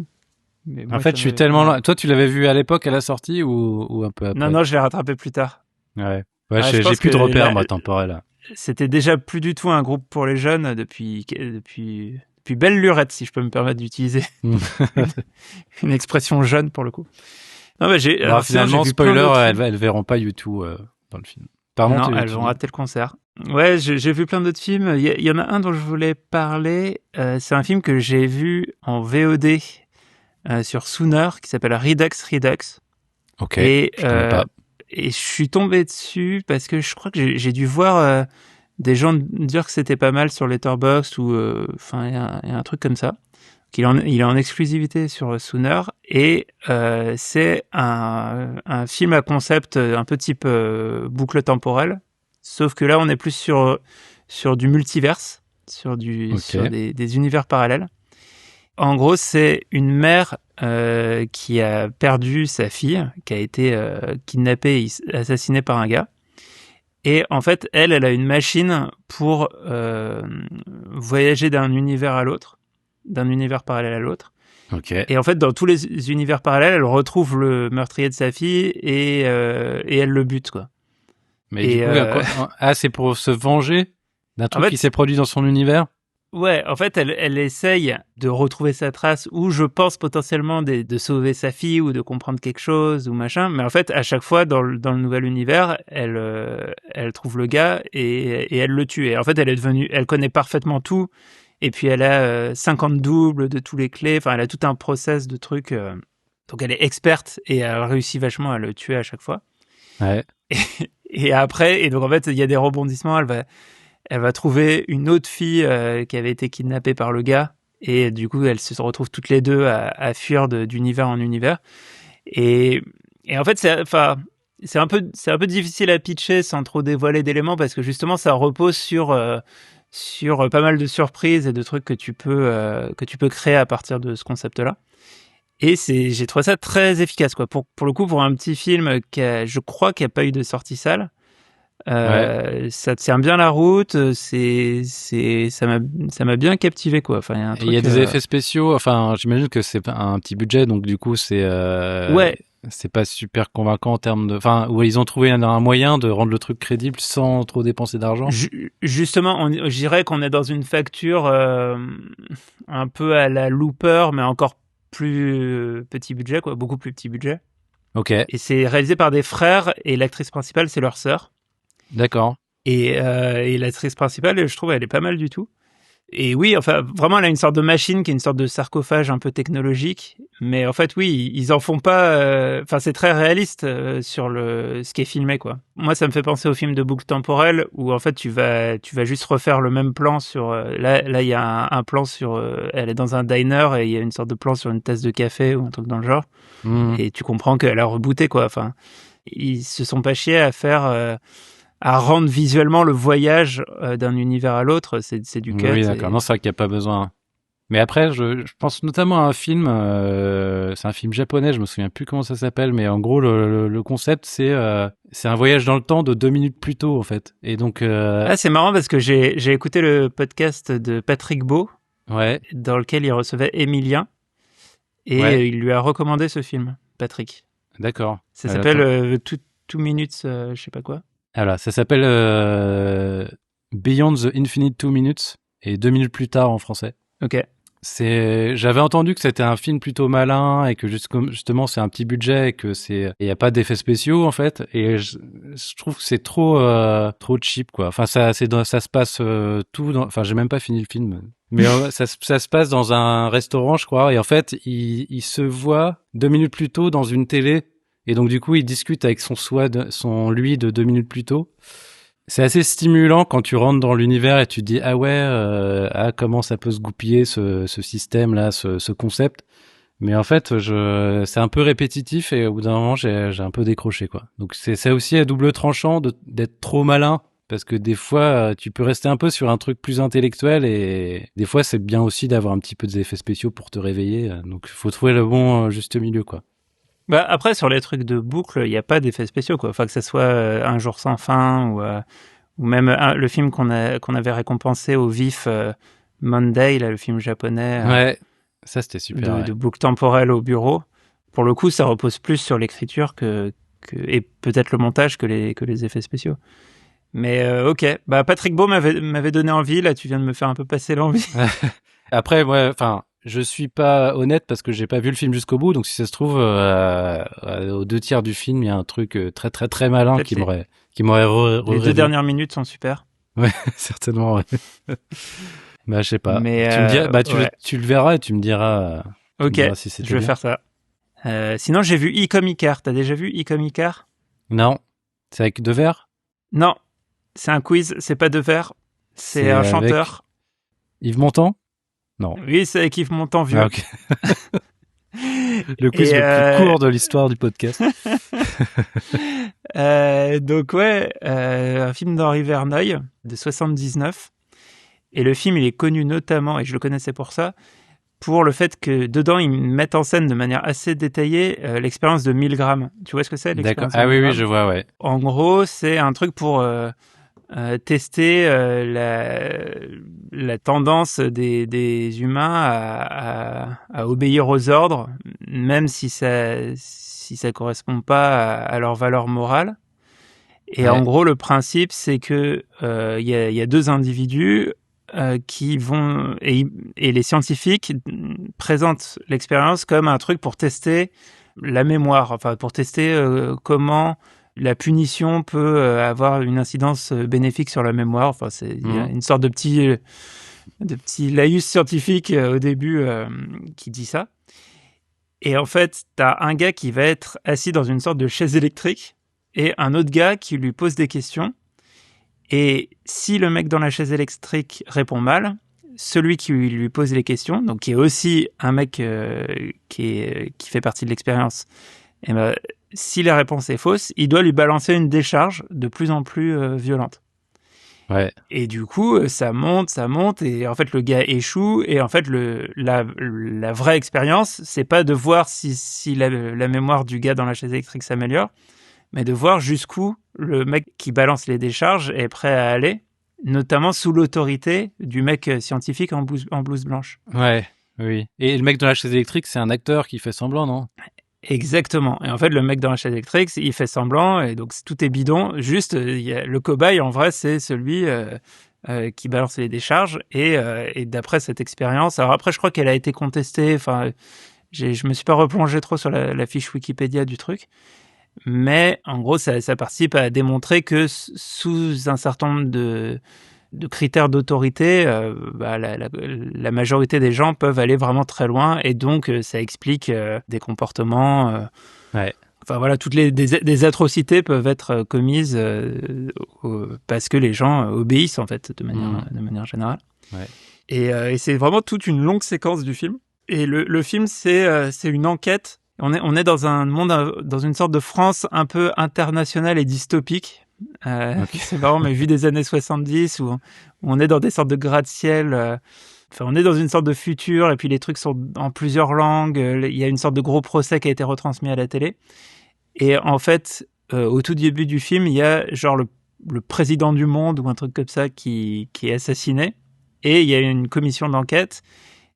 moi fait, ça je suis m'avait tellement vraiment... loin. Toi, tu l'avais vu à l'époque, à la sortie, ou un peu Non, après? non, je l'ai rattrapé plus tard. Ouais. Ouais, Je j'ai pense que plus de repères, moi, temporels, là. c'était déjà plus du tout un groupe pour les jeunes depuis belle lurette, si je peux me permettre d'utiliser une expression jeune pour le coup. Non, mais Bon, sinon, j'ai finalement, vu plein spoiler, d'autres films. elles verront pas U2 dans le film. Pardon, Non, elles tu vont dis? rater le concert. Ouais, j'ai vu plein d'autres films. Il y en a un dont je voulais parler. C'est un film que j'ai vu en VOD sur Sooner qui s'appelle Redux Redux. Ok, Et, je connais pas. et je suis tombé dessus parce que je crois que j'ai dû voir des gens dire que c'était pas mal sur Letterboxd ou enfin il y a un truc comme ça. Il est en exclusivité sur Sooner et c'est un film à concept un peu type boucle temporelle, sauf que là on est plus sur du multiverse, Ok. sur des univers parallèles. En gros, c'est une mère qui a perdu sa fille, qui a été kidnappée et assassinée par un gars. Et en fait, elle a une machine pour voyager d'un univers à l'autre, d'un univers parallèle à l'autre. Ok. Et en fait, dans tous les univers parallèles, elle retrouve le meurtrier de sa fille et elle le bute, quoi. Mais du Et coup, à quoi... Ah, c'est pour se venger d'un en truc qui fait, s'est produit dans son univers? ouais, en fait, elle essaye de retrouver sa trace ou je pense potentiellement de sauver sa fille ou de comprendre quelque chose ou machin. Mais en fait, à chaque fois, dans le nouvel univers, elle trouve le gars et elle le tue. Et en fait, elle connaît parfaitement tout. Et puis, elle a 50 doubles de tous les clés. Enfin, elle a tout un process de trucs. Donc, elle est experte et elle réussit vachement à le tuer à chaque fois. Ouais. Et après, et donc en fait, il y a des rebondissements. Elle va trouver une autre fille qui avait été kidnappée par le gars. Et du coup, elles se retrouvent toutes les deux à fuir d'univers en univers. Et, et en fait, c'est un peu difficile à pitcher sans trop dévoiler d'éléments parce que justement, ça repose sur pas mal de surprises et de trucs que tu peux créer à partir de ce concept-là. Et j'ai trouvé ça très efficace, quoi. Pour le coup, pour un petit film je crois qu'il n'y a pas eu de sortie salle, ça tient bien la route. Ça m'a bien captivé, quoi. Enfin, il y a des effets spéciaux. Enfin, j'imagine que c'est un petit budget, donc du coup, ouais. C'est pas super convaincant en termes de. Enfin, où ils ont trouvé un moyen de rendre le truc crédible sans trop dépenser d'argent. Justement, je dirais qu'on est dans une facture un peu à la Looper, mais encore plus petit budget, quoi, beaucoup plus petit budget. Ok. Et c'est réalisé par des frères, et l'actrice principale, c'est leur sœur. D'accord. Et l'actrice principale, je trouve, elle est pas mal du tout. Et oui, enfin, vraiment, elle a une sorte de machine qui est une sorte de sarcophage un peu technologique. Mais en fait, oui, ils en font pas. Enfin, c'est très réaliste sur ce qui est filmé, quoi. Moi, ça me fait penser au film de boucle temporelle où en fait, tu vas juste refaire le même plan sur. Là, il y a un plan sur. Elle est dans un diner et il y a une sorte de plan sur une tasse de café ou un truc dans le genre. Et tu comprends qu'elle a rebooté, quoi. Enfin, ils se sont pas chiés à faire. À rendre visuellement le voyage d'un univers à l'autre, c'est du cut. Oui, d'accord. Non, c'est vrai qu'il n'y a pas besoin. Mais après, je pense notamment à un film, c'est un film japonais, je me souviens plus comment ça s'appelle, mais en gros, le concept, c'est un voyage dans le temps de 2 minutes plus tôt, en fait. Et donc... Ah, c'est marrant parce que j'ai écouté le podcast de Patrick Beau, ouais. dans lequel il recevait Emilien, et il lui a recommandé ce film, Patrick. D'accord. Ça s'appelle Two Minutes, je sais pas quoi. Voilà, ça s'appelle Beyond the Infinite 2 Minutes, et 2 minutes plus tard en français. Ok. J'avais entendu que c'était un film plutôt malin et que justement c'est un petit budget et que il y a pas d'effets spéciaux en fait, et je trouve que c'est trop cheap, quoi. Enfin, ça se passe enfin, j'ai même pas fini le film, mais ça se passe dans un restaurant, je crois, et en fait il se voit 2 minutes plus tôt dans une télé, et donc du coup il discute avec son lui de 2 minutes plus tôt. C'est assez stimulant quand tu rentres dans l'univers et tu te dis ah ouais, comment ça peut se goupiller ce système là, ce concept. Mais en fait, c'est un peu répétitif et au bout d'un moment j'ai un peu décroché, quoi. Donc c'est aussi à double tranchant d'être trop malin, parce que des fois tu peux rester un peu sur un truc plus intellectuel, et des fois c'est bien aussi d'avoir un petit peu des effets spéciaux pour te réveiller. Donc il faut trouver le bon juste milieu, quoi. Bah après, sur les trucs de boucle, il n'y a pas d'effets spéciaux, quoi. Enfin, que ça soit Un jour sans fin ou même le film qu'on avait récompensé au vif, Monday, là, le film japonais. Ouais, ça c'était super. De boucle temporelle au bureau. Pour le coup, ça repose plus sur l'écriture et peut-être le montage que les effets spéciaux. Mais ok, bah Patrick Beau m'avait donné envie. Là, tu viens de me faire un peu passer l'envie. Après, ouais, enfin, je suis pas honnête parce que j'ai pas vu le film jusqu'au bout. Donc si ça se trouve, aux 2 tiers du film, il y a un truc très très très malin qui m'aurait Les 2 dernières minutes sont super. Ouais, certainement. Ouais. Bah, je sais pas. Mais tu me diras, ouais. tu le verras et tu me diras. Ok, Si c'était je vais bien. faire ça. Sinon, j'ai vu Icar. T'as déjà vu Icar? Non, c'est avec Devers. Non, c'est un quiz. C'est pas Devers. C'est un chanteur. Yves Montand? Non. Oui, c'est avec Yves Montand vieux. Ah, ok. Le quiz le plus court de l'histoire du podcast. Donc ouais, un film d'Henri Verneuil de 79. Et le film, il est connu notamment, et je le connaissais pour ça, pour le fait que dedans, ils mettent en scène de manière assez détaillée l'expérience de 1000 grammes. Tu vois ce que c'est, l'expérience de 1000 oui, grammes? je vois, ouais. En gros, c'est un truc pour tester la tendance des humains à obéir aux ordres, même si ça correspond pas à leur valeur morale. Et en gros, le principe, c'est que il y a 2 individus qui vont et les scientifiques présentent l'expérience comme un truc pour tester la mémoire, enfin pour tester comment la punition peut avoir une incidence bénéfique sur la mémoire. Enfin, il y a une sorte de petit laïus scientifique au début qui dit ça. Et en fait, t'as un gars qui va être assis dans une sorte de chaise électrique et un autre gars qui lui pose des questions. Et si le mec dans la chaise électrique répond mal, celui qui lui pose les questions, donc qui est aussi un mec qui fait partie de l'expérience, et ben, si la réponse est fausse, il doit lui balancer une décharge de plus en plus violente. Ouais. Et du coup, ça monte, et en fait, le gars échoue. Et en fait, la vraie expérience, c'est pas de voir si la mémoire du gars dans la chaise électrique s'améliore, mais de voir jusqu'où le mec qui balance les décharges est prêt à aller, notamment sous l'autorité du mec scientifique en blouse blanche. Ouais. Oui. Et le mec dans la chaise électrique, c'est un acteur qui fait semblant, non? Exactement. Et en fait, le mec dans la chaise électrique, il fait semblant, et donc tout est bidon. Juste, le cobaye, en vrai, c'est celui qui balance les décharges. Et d'après cette expérience, alors après, je crois qu'elle a été contestée. Enfin, je me suis pas replongé trop sur la fiche Wikipédia du truc, mais en gros, ça participe à démontrer que sous un certain nombre de critères d'autorité, la majorité des gens peuvent aller vraiment très loin, et donc ça explique des comportements. Ouais. Enfin voilà, des atrocités peuvent être commises parce que les gens obéissent en fait de manière générale. Ouais. Et c'est vraiment toute une longue séquence du film. Et le film, c'est une enquête. On est dans un monde, dans une sorte de France un peu internationale et dystopique. Okay. C'est marrant, mais vu des années 70 où on est dans des sortes de gratte-ciel. Enfin, on est dans une sorte de futur, et puis les trucs sont en plusieurs langues. Il y a une sorte de gros procès qui a été retransmis à la télé. Et en fait, au tout début du film, il y a genre le président du monde ou un truc comme ça qui est assassiné. Et il y a une commission d'enquête.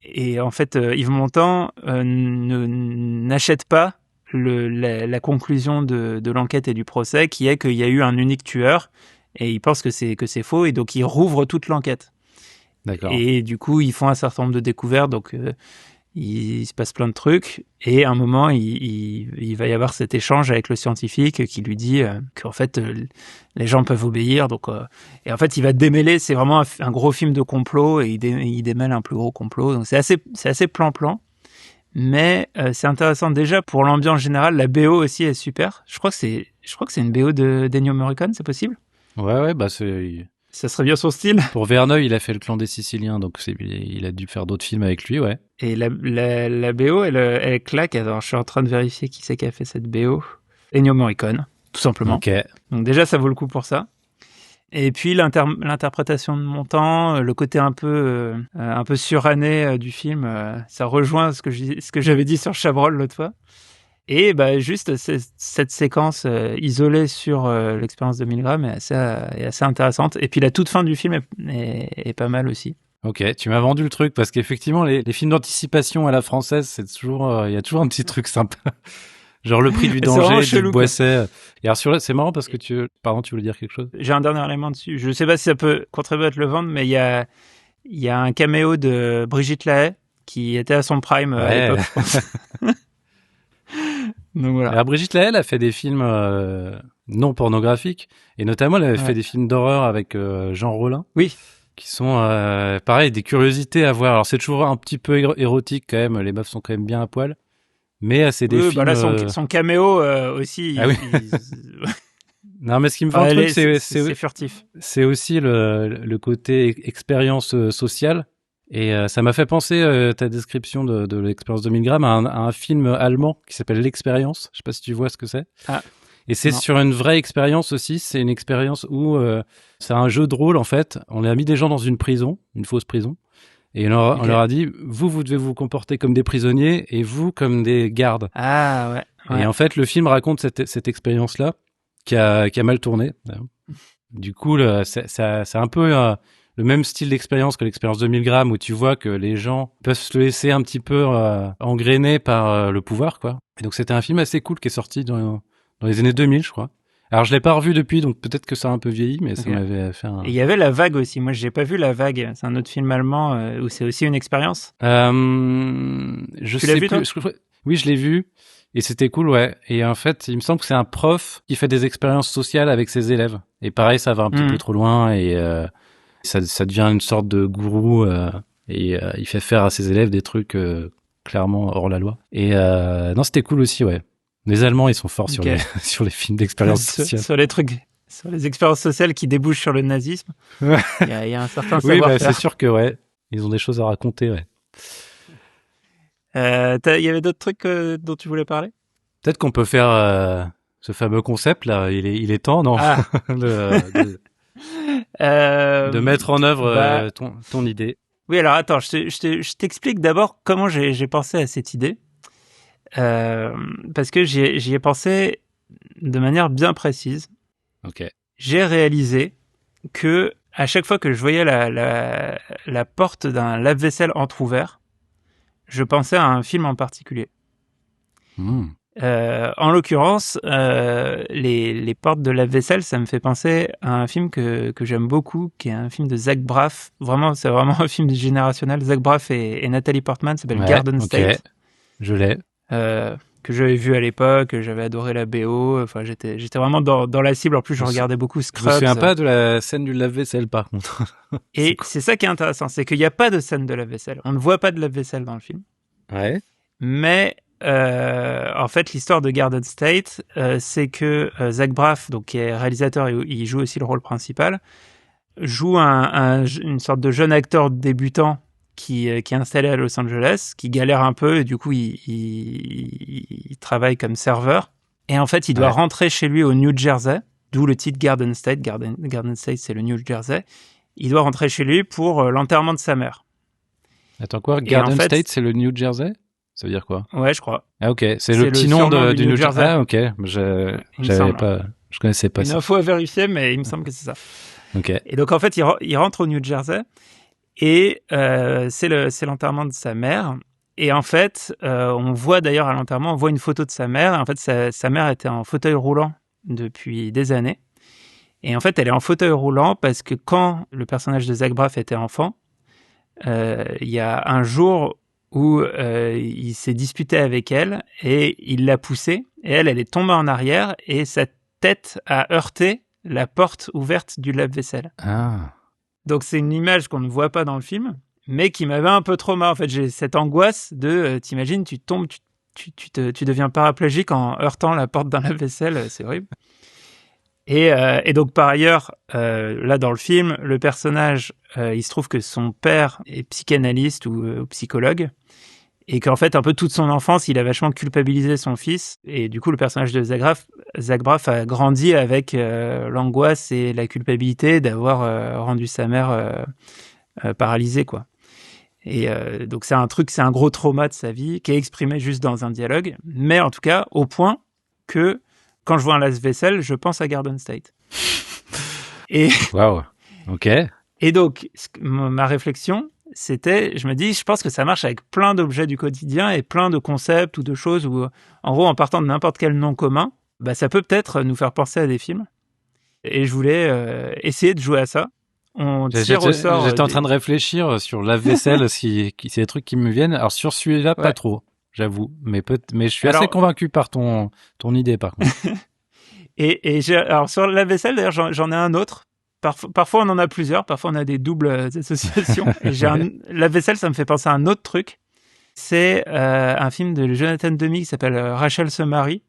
Et en fait, Yves Montand n'achète pas la conclusion de l'enquête et du procès, qui est qu'il y a eu un unique tueur, et il pense que c'est faux, et donc il rouvre toute l'enquête. D'accord. Et du coup, ils font un certain nombre de découvertes, donc il se passe plein de trucs, et à un moment, il va y avoir cet échange avec le scientifique qui lui dit qu'en fait, les gens peuvent obéir. Donc, et en fait, il va démêler, c'est vraiment un gros film de complot, et il démêle un plus gros complot. Donc c'est assez plan-plan, mais c'est intéressant déjà pour l'ambiance générale. La BO aussi est super. Je crois que c'est une BO d'Ennio Morricone, c'est possible? Ouais, bah c'est... Ça serait bien son style. Pour Verneuil, il a fait Le Clan des Siciliens, donc il a dû faire d'autres films avec lui, ouais. Et la BO, elle claque. Alors, je suis en train de vérifier qui c'est qui a fait cette BO. Ennio Morricone, tout simplement. Ok. Donc déjà, ça vaut le coup pour ça. Et puis l'interprétation de Montand, le côté un peu suranné du film, ça rejoint ce que j'avais dit sur Chabrol l'autre fois. Et bah juste cette séquence isolée sur l'expérience de Milgram est assez intéressante. Et puis la toute fin du film est pas mal aussi. Ok, tu m'as vendu le truc, parce qu'effectivement, les films d'anticipation à la française, c'est toujours, il y a toujours un petit truc sympa. Genre Le Prix du danger de Boisset. Et alors c'est marrant parce que tu voulais dire quelque chose? J'ai un dernier élément dessus. Je sais pas si ça peut contribuer à te le vendre, mais il y a un caméo de Brigitte Lahaie qui était à son prime à l'époque, je pense. Donc voilà. Alors Brigitte Lahaie, elle a fait des films non pornographiques, et notamment elle avait fait des films d'horreur avec Jean Rollin. Oui. Qui sont pareil, des curiosités à voir. Alors c'est toujours un petit peu érotique quand même, les meufs sont quand même bien à poil, mais c'est des films... Bah là, son caméo aussi... Ah oui. Non, mais ce qui me fait un truc, c'est furtif. C'est aussi le côté expérience sociale, et ça m'a fait penser, ta description de l'expérience de Milgram, à un film allemand qui s'appelle L'Expérience. Je sais pas si tu vois ce que c'est. Ah. Et c'est sur une vraie expérience aussi. C'est une expérience où c'est un jeu de rôle, en fait. On a mis des gens dans une prison, une fausse prison, et on leur a dit, vous devez vous comporter comme des prisonniers, et vous comme des gardes. Ah ouais. Et en fait, le film raconte cette expérience-là qui a mal tourné. Du coup, c'est un peu le même style d'expérience que l'expérience de Milgram, où tu vois que les gens peuvent se laisser un petit peu engrainer par le pouvoir, quoi. Et donc c'était un film assez cool qui est sorti dans les années 2000, je crois. Alors, je l'ai pas revu depuis, donc peut-être que ça a un peu vieilli, mais ça m'avait fait un... Et il y avait La Vague aussi. Moi, j'ai pas vu La Vague. C'est un autre film allemand où c'est aussi une expérience. Tu l'as vu, toi ? Oui, je l'ai vu. Et c'était cool, ouais. Et en fait, il me semble que c'est un prof qui fait des expériences sociales avec ses élèves. Et pareil, ça va un petit peu trop loin, et ça devient une sorte de gourou, et il fait faire à ses élèves des trucs clairement hors la loi. Et non, c'était cool aussi, ouais. Les Allemands, ils sont forts sur les films d'expérience sociale. Sur les expériences sociales qui débouchent sur le nazisme. Il y a un certain savoir-faire. Oui, bah, c'est sûr que, ouais, ils ont des choses à raconter, ouais. Il y avait d'autres trucs dont tu voulais parler ? Peut-être qu'on peut faire ce fameux concept, là. Il est temps, non ? De mettre en œuvre ton idée. Oui, alors attends, je t'explique d'abord comment j'ai pensé à cette idée. Parce que j'y ai pensé de manière bien précise. Ok. J'ai réalisé que à chaque fois que je voyais la porte d'un lave-vaisselle entrouvert, je pensais à un film en particulier. En l'occurrence, les portes de lave-vaisselle, ça me fait penser à un film que j'aime beaucoup, qui est un film de Zach Braff. Vraiment, c'est vraiment un film générationnel. Zach Braff et Nathalie Portman, ça s'appelle Garden State. Je l'ai. Que j'avais vu à l'époque, j'avais adoré la BO. Enfin, j'étais vraiment dans la cible. En plus, je regardais beaucoup Scrubs. Je me souviens pas de la scène du lave-vaisselle, par contre. Et c'est ça qui est intéressant, c'est qu'il n'y a pas de scène de lave-vaisselle. On ne voit pas de lave-vaisselle dans le film. Ouais. Mais en fait, l'histoire de Garden State, c'est que Zach Braff, donc qui est réalisateur et il joue aussi le rôle principal, joue une sorte de jeune acteur débutant qui est installé à Los Angeles, qui galère un peu et du coup il travaille comme serveur. Et en fait, il doit rentrer chez lui au New Jersey, d'où le titre Garden State. Garden State, c'est le New Jersey. Il doit rentrer chez lui pour l'enterrement de sa mère. Attends quoi, Garden State, c'est le New Jersey ? Ça veut dire quoi ? Ouais, je crois. Ah ok, c'est le petit nom du New Jersey. Ah ok, je connaissais pas ça. Une info à vérifier, mais il me semble que c'est ça. Ok. Et donc en fait, il rentre au New Jersey et c'est l'enterrement de sa mère. Et en fait, on voit d'ailleurs à l'enterrement, on voit une photo de sa mère. En fait, sa mère était en fauteuil roulant depuis des années. Et en fait, elle est en fauteuil roulant parce que quand le personnage de Zach Braff était enfant, il y a un jour où il s'est disputé avec elle et il l'a poussée. Et elle est tombée en arrière et sa tête a heurté la porte ouverte du lave-vaisselle. Ah. Donc c'est une image qu'on ne voit pas dans le film, mais qui m'avait un peu traumatisé. En fait, j'ai cette angoisse de, t'imagines, tu tombes, tu deviens paraplégique en heurtant la porte d'un lave-vaisselle, c'est horrible. Et donc par ailleurs, là dans le film, le personnage, il se trouve que son père est psychanalyste ou psychologue, et qu'en fait un peu toute son enfance, il a vachement culpabilisé son fils, et du coup le personnage de Zach Braff a grandi avec l'angoisse et la culpabilité d'avoir rendu sa mère paralysée, quoi. Et donc c'est un gros trauma de sa vie qui est exprimé juste dans un dialogue, mais en tout cas au point que quand je vois un lave-vaisselle, je pense à Garden State. Et waouh, ok. Et donc ma réflexion, c'était, je me dis, je pense que ça marche avec plein d'objets du quotidien et plein de concepts ou de choses où, en gros, en partant de n'importe quel nom commun, bah ça peut peut-être nous faire penser à des films. Et je voulais essayer de jouer à ça. On tire au sort. J'étais en train de réfléchir sur lave-vaisselle, si c'est des trucs qui me viennent. Alors sur celui-là, pas trop, j'avoue. Mais je suis assez convaincu par ton idée, par contre. Alors sur la vaisselle, d'ailleurs, j'en ai un autre. Parfois, on en a plusieurs. Parfois, on a des doubles associations. Et la vaisselle, ça me fait penser à un autre truc. C'est un film de Jonathan Demme qui s'appelle Rachel se marie.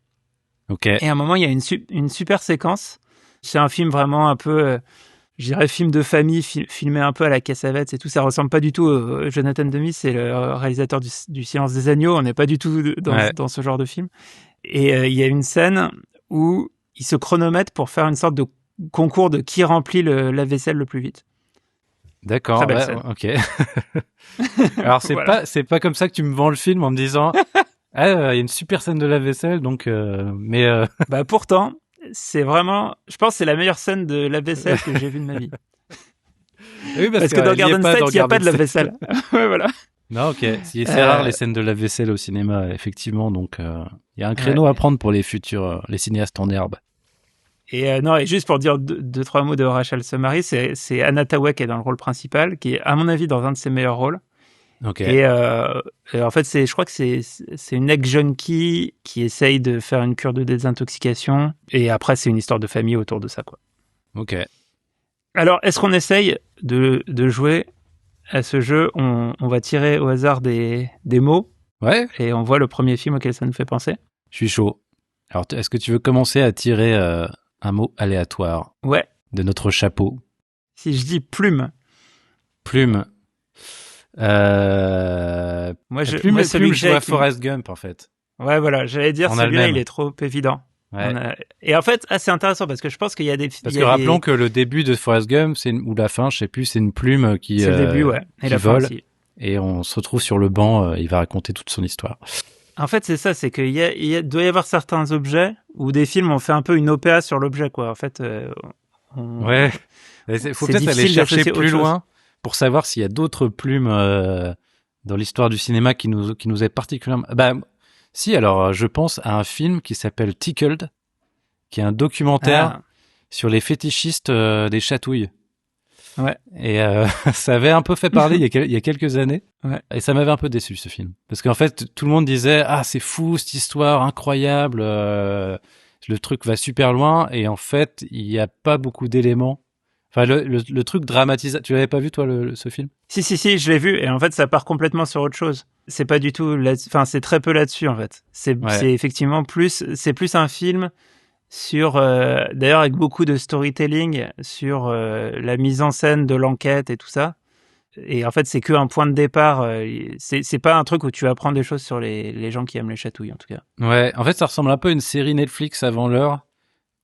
Ok. Et à un moment, il y a une super séquence. C'est un film vraiment un peu, je dirais, film de famille, filmé un peu à la Cassavetes et tout. Ça ressemble pas du tout. Jonathan Demme, c'est le réalisateur du Silence des agneaux. On n'est pas du tout dans ce genre de film. Et il y a une scène où il se chronomètre pour faire une sorte de concours de qui remplit le lave-vaisselle le plus vite. D'accord, ok. Alors c'est pas comme ça que tu me vends le film en me disant il y a une super scène de lave-vaisselle, donc Bah pourtant, c'est vraiment, je pense que c'est la meilleure scène de lave-vaisselle que j'ai vue de ma vie. Oui, parce que dans Garden State, il n'y a pas de lave-vaisselle. Ouais, voilà. Non, ok. C'est rare les scènes de lave-vaisselle au cinéma, effectivement, donc il y a un créneau à prendre pour les futurs, les cinéastes en herbe. Et non, et juste pour dire deux, trois mots de Rachel se marie, c'est Anna Tawai qui est dans le rôle principal, qui est à mon avis dans un de ses meilleurs rôles. Okay. Et en fait, je crois que c'est une ex-junkie qui essaye de faire une cure de désintoxication. Et après, c'est une histoire de famille autour de ça, quoi. Ok. Alors, est-ce qu'on essaye de jouer à ce jeu? On va tirer au hasard des mots. Ouais. Et on voit le premier film auquel ça nous fait penser. Je suis chaud. Alors, est-ce que tu veux commencer à tirer un mot aléatoire? Ouais. De notre chapeau. Si je dis plume. Plume. Moi, je vois Forrest Gump, en fait. Ouais, voilà. J'allais dire, celui-là, il est trop évident. Ouais. Et en fait, c'est intéressant parce que je pense qu'il y a des... Parce que rappelons que le début de Forrest Gump, ou la fin, je sais plus, c'est une plume C'est le début, ouais. Et qui la fin vole. aussi. Et on se retrouve sur le banc, il va raconter toute son histoire. En fait, c'est ça, c'est qu'il doit y avoir certains objets où des films ont fait un peu une OPA sur l'objet, quoi. En fait, Ouais. Il faut c'est peut-être aller difficile chercher d'associer plus autre chose. loin pour savoir s'il y a d'autres plumes dans l'histoire du cinéma qui nous est particulièrement... Bah, si, alors, je pense à un film qui s'appelle Tickled, qui est un documentaire sur les fétichistes des chatouilles. Ouais. Et ça avait un peu fait parler il y a quelques années. Ouais. Et ça m'avait un peu déçu, ce film. Parce qu'en fait, tout le monde disait « Ah, c'est fou, cette histoire, incroyable, le truc va super loin. » Et en fait, il n'y a pas beaucoup d'éléments. Enfin, le truc dramatisé... Tu l'avais pas vu, toi, ce film ? Si, je l'ai vu. Et en fait, ça part complètement sur autre chose. C'est pas du tout enfin, c'est très peu là-dessus, en fait. C'est effectivement c'est plus un film sur, d'ailleurs, avec beaucoup de storytelling sur la mise en scène de l'enquête et tout ça. Et en fait, c'est qu'un point de départ. C'est pas un truc où tu apprends des choses sur les gens qui aiment les chatouilles, en tout cas. Ouais, en fait, ça ressemble un peu à une série Netflix avant l'heure,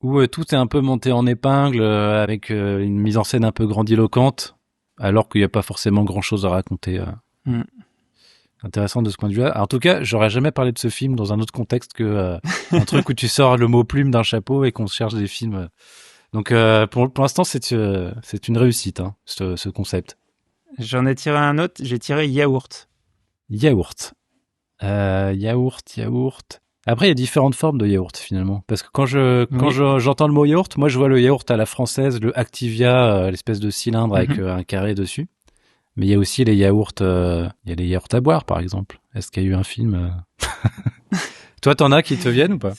où tout est un peu monté en épingle, avec une mise en scène un peu grandiloquente, alors qu'il n'y a pas forcément grand-chose à raconter. Intéressant de ce point de vue-là. En tout cas, j'aurais jamais parlé de ce film dans un autre contexte que un truc où tu sors le mot plume d'un chapeau et qu'on cherche des films. Donc, pour l'instant, c'est une réussite, hein, ce concept. J'en ai tiré un autre. J'ai tiré yaourt. Yaourt. Yaourt. Après, il y a différentes formes de yaourt, finalement. Parce que quand j'entends le mot yaourt, moi, je vois le yaourt à la française, le Activia, l'espèce de cylindre avec un carré dessus. Mais il y a aussi les yaourts, il y a les yaourts à boire, par exemple. Est-ce qu'il y a eu un film Toi, t'en as qui te viennent ou pas ?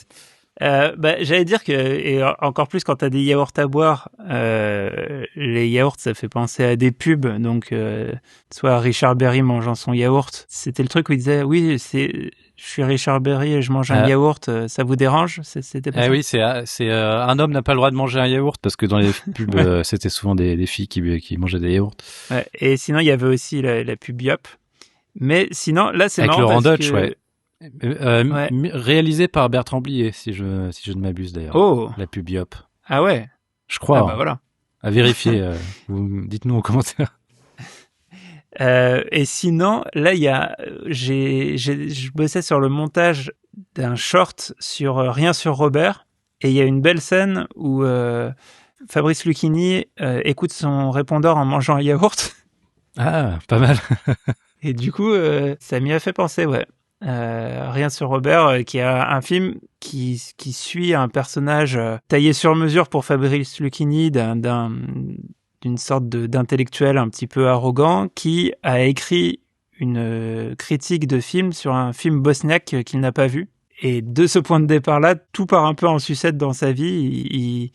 J'allais dire que, et encore plus quand t'as des yaourts à boire, les yaourts, ça fait penser à des pubs. Donc, soit Richard Berry mangeant son yaourt. C'était le truc où il disait, oui, je suis Richard Berry et je mange un yaourt, ça vous dérange? C'était pas ça? Oui, c'est un homme n'a pas le droit de manger un yaourt parce que dans les pubs, c'était souvent des filles qui mangeaient des yaourts. Ouais. Et sinon, il y avait aussi la pub Yop. Mais sinon, là, c'est marrant Laurent parce Dutch, que... ouais. Réalisé par Bertrand Blier, si je ne m'abuse d'ailleurs. Oh. La pub Yop. Ah ouais. Je crois. Bah voilà. À vérifier. Dites-nous en commentaire. Et sinon, là, je bossais sur le montage d'un short sur Rien sur Robert, et il y a une belle scène où Fabrice Lucchini écoute son répondeur en mangeant un yaourt. Ah, pas mal. Et du coup, ça m'y a fait penser, ouais. Rien sur Robert, qui est un film qui suit un personnage taillé sur mesure pour Fabrice Lucchini d'une sorte d'intellectuel un petit peu arrogant qui a écrit une critique de film sur un film bosniaque qu'il n'a pas vu. Et de ce point de départ-là, tout part un peu en sucette dans sa vie.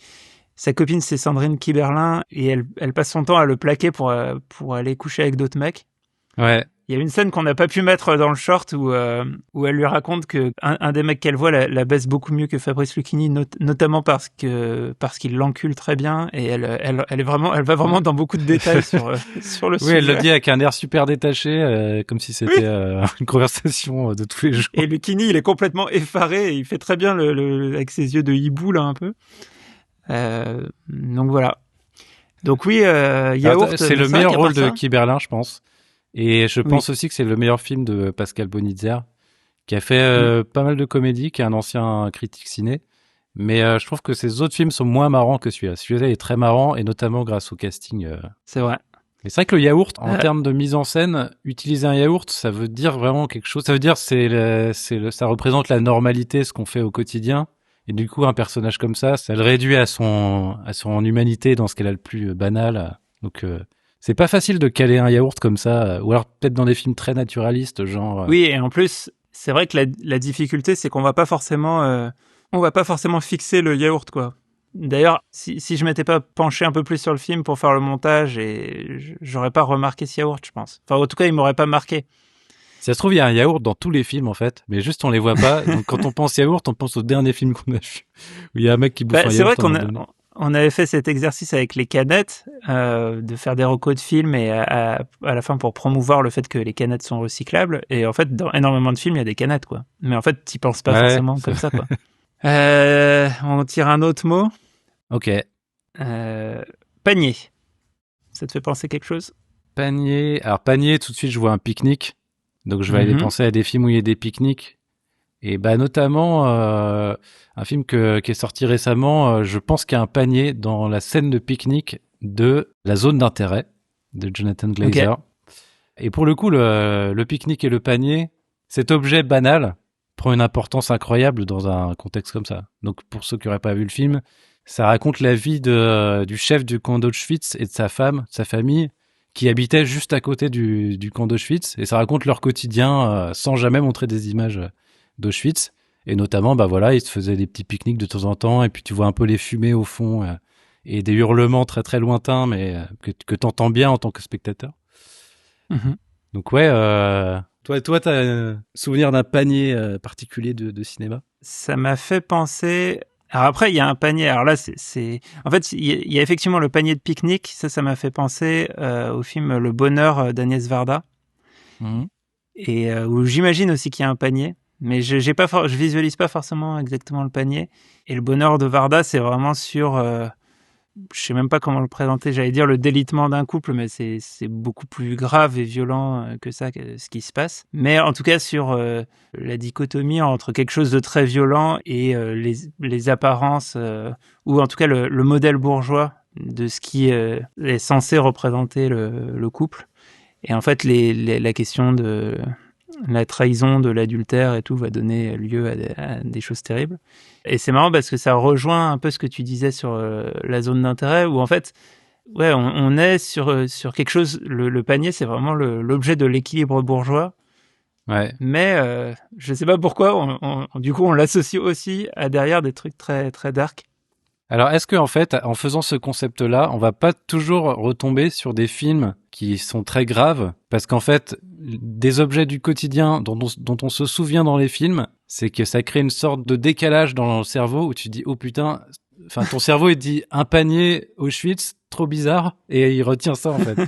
Sa copine, c'est Sandrine Kiberlin, et elle passe son temps à le plaquer pour aller coucher avec d'autres mecs. Ouais. Il y a une scène qu'on n'a pas pu mettre dans le short où elle lui raconte que un des mecs qu'elle voit la baisse beaucoup mieux que Fabrice Lucchini, notamment parce qu'il l'encule très bien, et elle va vraiment dans beaucoup de détails sur le sujet. Oui, elle le dit avec un air super détaché, comme si c'était une conversation de tous les jours. Et Lucchini, il est complètement effaré, et il fait très bien avec ses yeux de hibou là un peu. Donc voilà. Donc oui, yaourt. C'est le meilleur rôle de Kiberlin, je pense. Et je pense aussi que c'est le meilleur film de Pascal Bonitzer, qui a fait pas mal de comédies, qui est un ancien critique ciné. Mais je trouve que ses autres films sont moins marrants que celui-là. Celui-là est très marrant, et notamment grâce au casting. C'est vrai. Mais c'est vrai que le yaourt, en termes de mise en scène, utiliser un yaourt, ça veut dire vraiment quelque chose. Ça veut dire ça représente la normalité, ce qu'on fait au quotidien. Et du coup, un personnage comme ça le réduit à son humanité dans ce qu'elle a le plus banal. Donc c'est pas facile de caler un yaourt comme ça, ou alors peut-être dans des films très naturalistes, genre... Oui, et en plus, c'est vrai que la difficulté, c'est qu'on va pas forcément fixer le yaourt, quoi. D'ailleurs, si je m'étais pas penché un peu plus sur le film pour faire le montage, et j'aurais pas remarqué ce yaourt, je pense. Enfin, en tout cas, il m'aurait pas marqué. Si ça se trouve, il y a un yaourt dans tous les films, en fait, mais juste on les voit pas. Donc quand on pense yaourt, on pense au dernier film qu'on a vu, où il y a un mec qui bouffe un yaourt. C'est vrai qu'on avait fait cet exercice avec les canettes, de faire des recos de films, et à la fin pour promouvoir le fait que les canettes sont recyclables. Et en fait, dans énormément de films, il y a des canettes, quoi. Mais en fait, t'y penses pas forcément comme ça, quoi. On tire un autre mot. Ok. Panier. Ça te fait penser quelque chose? Panier. Alors panier, tout de suite, je vois un pique-nique. Donc je vais aller penser à des films où il y a des pique-niques. Et bah notamment un film qui est sorti récemment. Je pense qu'il y a un panier dans la scène de pique-nique de La Zone d'intérêt de Jonathan Glazer. Okay. Et pour le coup, le pique-nique et le panier, cet objet banal prend une importance incroyable dans un contexte comme ça. Donc pour ceux qui n'auraient pas vu le film, ça raconte la vie du chef du camp d'Auschwitz et de sa femme, de sa famille, qui habitait juste à côté du camp d'Auschwitz. Et ça raconte leur quotidien sans jamais montrer des images d'Auschwitz. Et notamment, bah voilà, ils se faisaient des petits pique-niques de temps en temps. Et puis tu vois un peu les fumées au fond et des hurlements très très lointains, mais que t'entends bien en tant que spectateur. Donc ouais, toi, t'as un souvenir d'un panier particulier de cinéma? Ça m'a fait penser. Alors après, il y a un panier. Alors là, c'est. En fait, il y a effectivement le panier de pique-nique. Ça m'a fait penser au film Le Bonheur d'Agnès Varda. Et où j'imagine aussi qu'il y a un panier, mais je visualise pas forcément exactement le panier. Et Le Bonheur de Varda, c'est vraiment sur. Je sais même pas comment le présenter. J'allais dire le délitement d'un couple, mais c'est beaucoup plus grave et violent que ça, ce qui se passe. Mais en tout cas sur la dichotomie entre quelque chose de très violent et les apparences, ou en tout cas le modèle bourgeois de ce qui est censé représenter le couple. Et en fait, la question de la trahison, de l'adultère et tout va donner lieu à des choses terribles. Et c'est marrant parce que ça rejoint un peu ce que tu disais sur la zone d'intérêt, où en fait, ouais, on est sur quelque chose. Le panier, c'est vraiment l'objet de l'équilibre bourgeois. Ouais. Mais je sais pas pourquoi, du coup, on l'associe aussi à derrière des trucs très très dark. Alors, est-ce que en fait, en faisant ce concept-là, on va pas toujours retomber sur des films qui sont très graves, parce qu'en fait, des objets du quotidien dont on se souvient dans les films, c'est que ça crée une sorte de décalage dans le cerveau où tu dis oh putain, enfin ton cerveau il dit un panier Auschwitz, trop bizarre, et il retient ça en fait.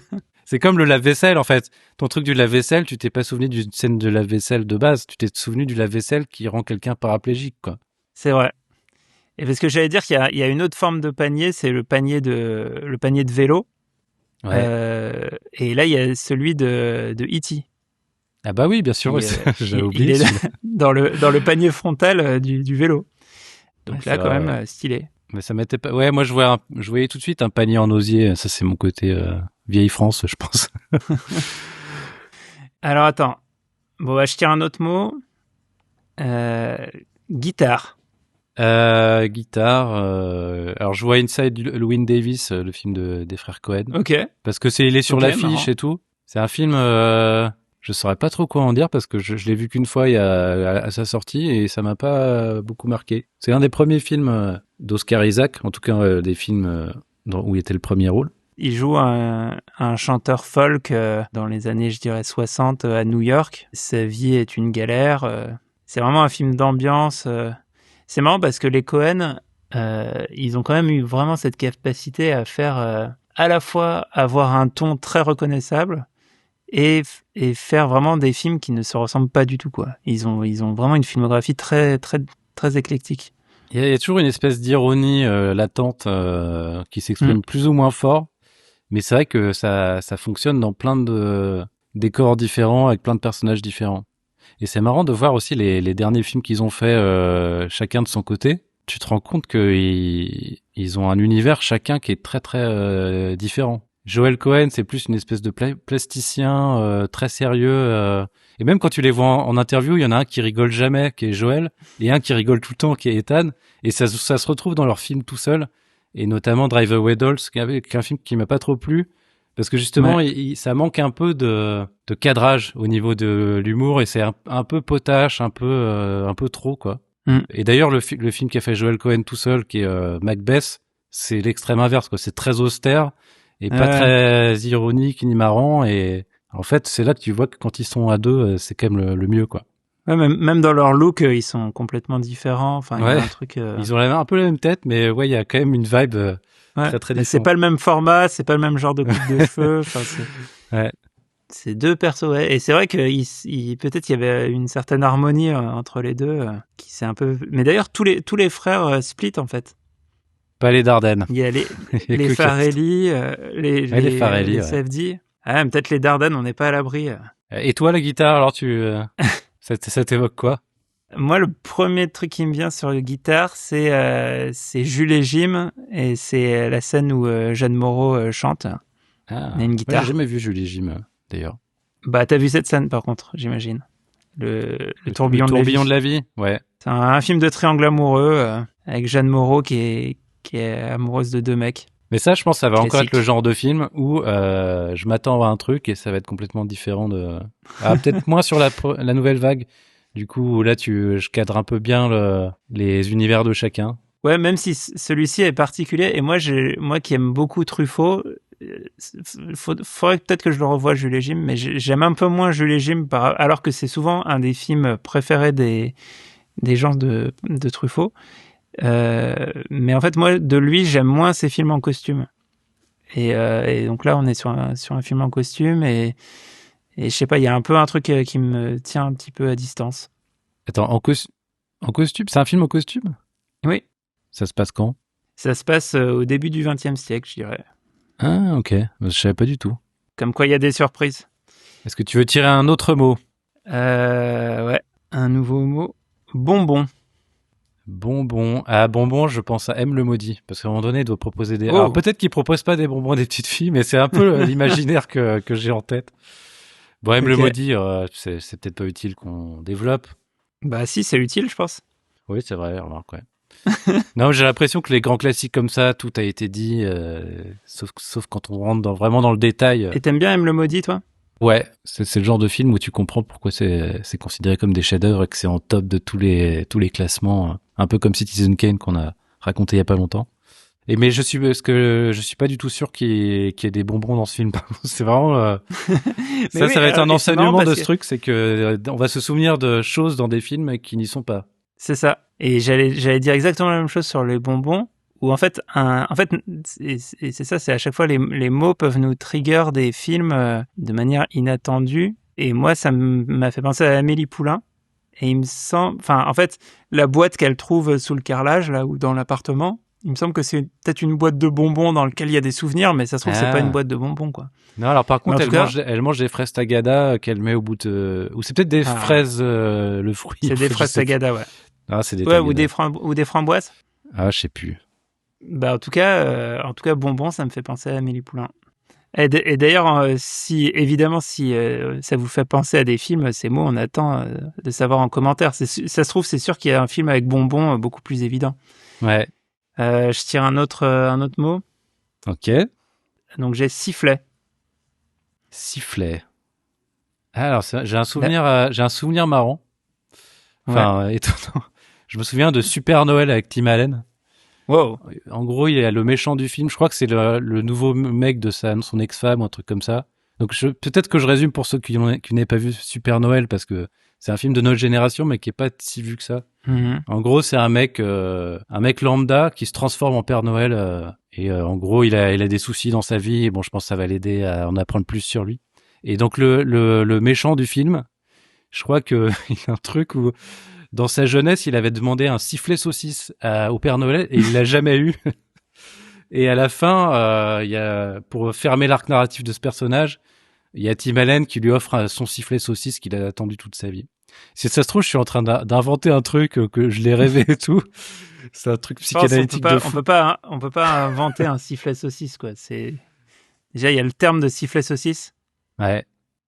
C'est comme le lave-vaisselle en fait. Ton truc du lave-vaisselle, tu t'es pas souvenu d'une scène de lave-vaisselle de base, tu t'es souvenu du lave-vaisselle qui rend quelqu'un paraplégique quoi. C'est vrai. Et parce que j'allais dire qu'il y a une autre forme de panier, c'est le panier de vélo. Ouais. Et là, il y a celui de E.T. Ah bah oui, bien sûr, j'ai oublié. Il est dans le panier frontal du vélo. Donc ouais, là, quand même, stylé. Mais ça m'était pas. Ouais, moi je voyais tout de suite un panier en osier. Ça, c'est mon côté vieille France, je pense. Alors attends. Bon, je tire un autre mot. Guitare. Guitare. Alors je vois Inside Llewyn Davis, le film des frères Cohen. Ok. Parce que il est sur l'affiche et tout. C'est un film. Je saurais pas trop quoi en dire parce que je l'ai vu qu'une fois à sa sortie et ça m'a pas beaucoup marqué. C'est un des premiers films d'Oscar Isaac, en tout cas des films où il était le premier rôle. Il joue un chanteur folk dans les années, je dirais, 60 à New York. Sa vie est une galère. C'est vraiment un film d'ambiance. C'est marrant parce que les Cohen, ils ont quand même eu vraiment cette capacité à faire à la fois avoir un ton très reconnaissable et faire vraiment des films qui ne se ressemblent pas du tout, quoi. Ils ont vraiment une filmographie très très très éclectique. Il y a toujours une espèce d'ironie latente qui s'exprime plus ou moins fort, mais c'est vrai que ça fonctionne dans plein de décors différents avec plein de personnages différents. Et c'est marrant de voir aussi les derniers films qu'ils ont fait chacun de son côté. Tu te rends compte qu'ils ont un univers chacun qui est très très différent. Joel Cohen, c'est plus une espèce de plasticien très sérieux. Et même quand tu les vois en interview, il y en a un qui rigole jamais, qui est Joel, et un qui rigole tout le temps, qui est Ethan. Et ça se retrouve dans leurs films tout seul. Et notamment Drive Away Dolls, qui est un film qui m'a pas trop plu. Parce que justement, ça manque un peu de cadrage au niveau de l'humour et c'est un peu potache, un peu trop, quoi. Et d'ailleurs, le film qu'a fait Joel Cohen tout seul, qui est Macbeth, c'est l'extrême inverse, quoi. C'est très austère et pas très ironique ni marrant. Et en fait, c'est là que tu vois que quand ils sont à deux, c'est quand même le mieux, quoi. Ouais, même dans leur look, ils sont complètement différents. Enfin, il y a un truc. Ils ont un peu la même tête, mais ouais, il y a quand même une vibe très très différente. C'est pas le même format, c'est pas le même genre de coupe de cheveux. Enfin, C'est deux persos, ouais. Et c'est vrai que peut-être il y avait une certaine harmonie entre les deux, qui s'est un peu. Mais d'ailleurs, tous les frères split en fait. Pas les Dardennes. Il y a Il y a les que Farrelly, les Farrelly, les ouais. Safdie. Ah, peut-être les Dardennes, on n'est pas à l'abri. Et toi, la guitare, alors ça t'évoque quoi? Moi, le premier truc qui me vient sur la guitare, c'est Jules et Jim, et c'est la scène où Jeanne Moreau chante. Ah, Il y a une moi, guitare. j'ai jamais vu Julie Jim, d'ailleurs. Bah, t'as vu cette scène par contre, j'imagine. Le tourbillon de la vie, ouais. C'est un film de triangle amoureux avec Jeanne Moreau qui est amoureuse de deux mecs. Mais ça, je pense, ça va Classique. encore être le genre de film où je m'attends à un truc et ça va être complètement différent de. Ah, peut-être moins sur la nouvelle vague. Du coup, là, je cadre un peu bien les univers de chacun. Ouais, même si celui-ci est particulier. Et moi qui aime beaucoup Truffaut, faudrait peut-être que je le revoie, Jules et Jim, mais j'aime un peu moins Jules et Jim, alors que c'est souvent un des films préférés des gens de Truffaut. Mais en fait, moi, de lui, j'aime moins ses films en costume. Et donc là, on est sur un film en costume et je sais pas, il y a un peu un truc qui me tient un petit peu à distance. Attends, en costume, c'est un film en costume? Oui. Ça se passe quand? Ça se passe au début du XXe siècle, je dirais. Ah, ok. Je savais pas du tout. Comme quoi, il y a des surprises. Est-ce que tu veux tirer un autre mot? Ouais, un nouveau mot. Bonbon. Bonbon. Ah, bonbon, je pense à M le maudit. Parce qu'à un moment donné, il doit proposer des. Oh. Alors, peut-être qu'il propose pas des bonbons des petites filles, mais c'est un peu l'imaginaire que j'ai en tête. Bon, M le maudit, c'est peut-être pas utile qu'on développe. Bah, si, c'est utile, je pense. Oui, c'est vrai, remarque, ouais. Non, j'ai l'impression que les grands classiques comme ça, tout a été dit, sauf quand on rentre vraiment dans le détail. Et t'aimes bien M le maudit, toi? Ouais, c'est le genre de film où tu comprends pourquoi c'est considéré comme des chefs-d'œuvre et que c'est en top de tous les classements, un peu comme Citizen Kane qu'on a raconté il y a pas longtemps. Mais je suis pas du tout sûr qu'il y ait des bonbons dans ce film. C'est vraiment ça va être un enseignement de ce truc, c'est que on va se souvenir de choses dans des films qui n'y sont pas. C'est ça. Et j'allais dire exactement la même chose sur les bonbons, où en fait, c'est ça, c'est à chaque fois les mots peuvent nous trigger des films de manière inattendue. Et moi, ça m'a fait penser à Amélie Poulain. Et il me semble, enfin, en fait, la boîte qu'elle trouve sous le carrelage, là, ou dans l'appartement, il me semble que c'est peut-être une boîte de bonbons dans laquelle il y a des souvenirs, mais ça se trouve, c'est pas une boîte de bonbons, quoi. Non, alors par contre, elle mange des fraises Tagada qu'elle met au bout de... Ou c'est peut-être des fraises, le fruit. C'est des fraises Tagada, ouais. Ah, c'est des ouais, Tagada. ou des framboises. Ah, je sais plus. Bah, en tout cas, bonbons, ça me fait penser à Amélie Poulain. Et d'ailleurs, si ça vous fait penser à des films, ces mots, on attend de savoir en commentaire. Ça se trouve, c'est sûr qu'il y a un film avec bonbons beaucoup plus évident. Ouais. Je tire un autre mot. Ok. Donc j'ai sifflet. Sifflet. Alors, j'ai un souvenir marrant. Enfin, étonnant. Je me souviens de Super Noël avec Tim Allen. Wow. En gros, il y a le méchant du film. Je crois que c'est le nouveau mec de son ex-femme ou un truc comme ça. Donc peut-être que je résume pour ceux qui n'aient pas vu Super Noël parce que c'est un film de notre génération mais qui est pas si vu que ça. Mm-hmm. En gros, c'est un mec lambda qui se transforme en Père Noël et en gros, il a des soucis dans sa vie et bon, je pense que ça va l'aider à en apprendre plus sur lui. Et donc le méchant du film, je crois que il y a un truc où dans sa jeunesse, il avait demandé un sifflet saucisse au Père Noël et il l'a jamais eu. Et à la fin, pour fermer l'arc narratif de ce personnage, il y a Tim Allen qui lui offre son sifflet saucisse qu'il a attendu toute sa vie. Si ça se trouve, je suis en train d'inventer un truc que je l'ai rêvé et tout. C'est un truc psychanalytique de fou. On peut pas inventer un sifflet saucisse, quoi. Déjà, il y a le terme de sifflet saucisse. Ouais.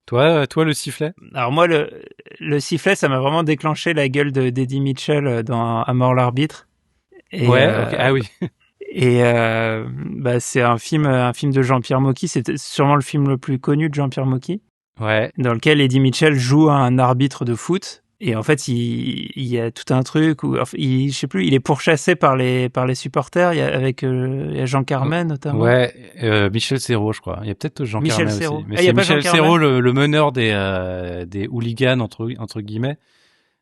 Toi, le sifflet? Alors moi, le sifflet, ça m'a vraiment déclenché la gueule d'Eddie Mitchell dans À mort l'arbitre. Et, ouais, okay. Ah oui. Et c'est un film de Jean-Pierre Mocky. C'est sûrement le film le plus connu de Jean-Pierre Mocky. Ouais. Dans lequel Eddie Mitchell joue un arbitre de foot. Et en fait, il y a tout un truc où, je sais plus, il est pourchassé par les supporters. Il y a Jean Carmen notamment. Ouais, Michel Serrault, je crois. Il y a peut-être Jean Carmen aussi. Mais c'est Michel Serrault, le meneur des hooligans entre guillemets.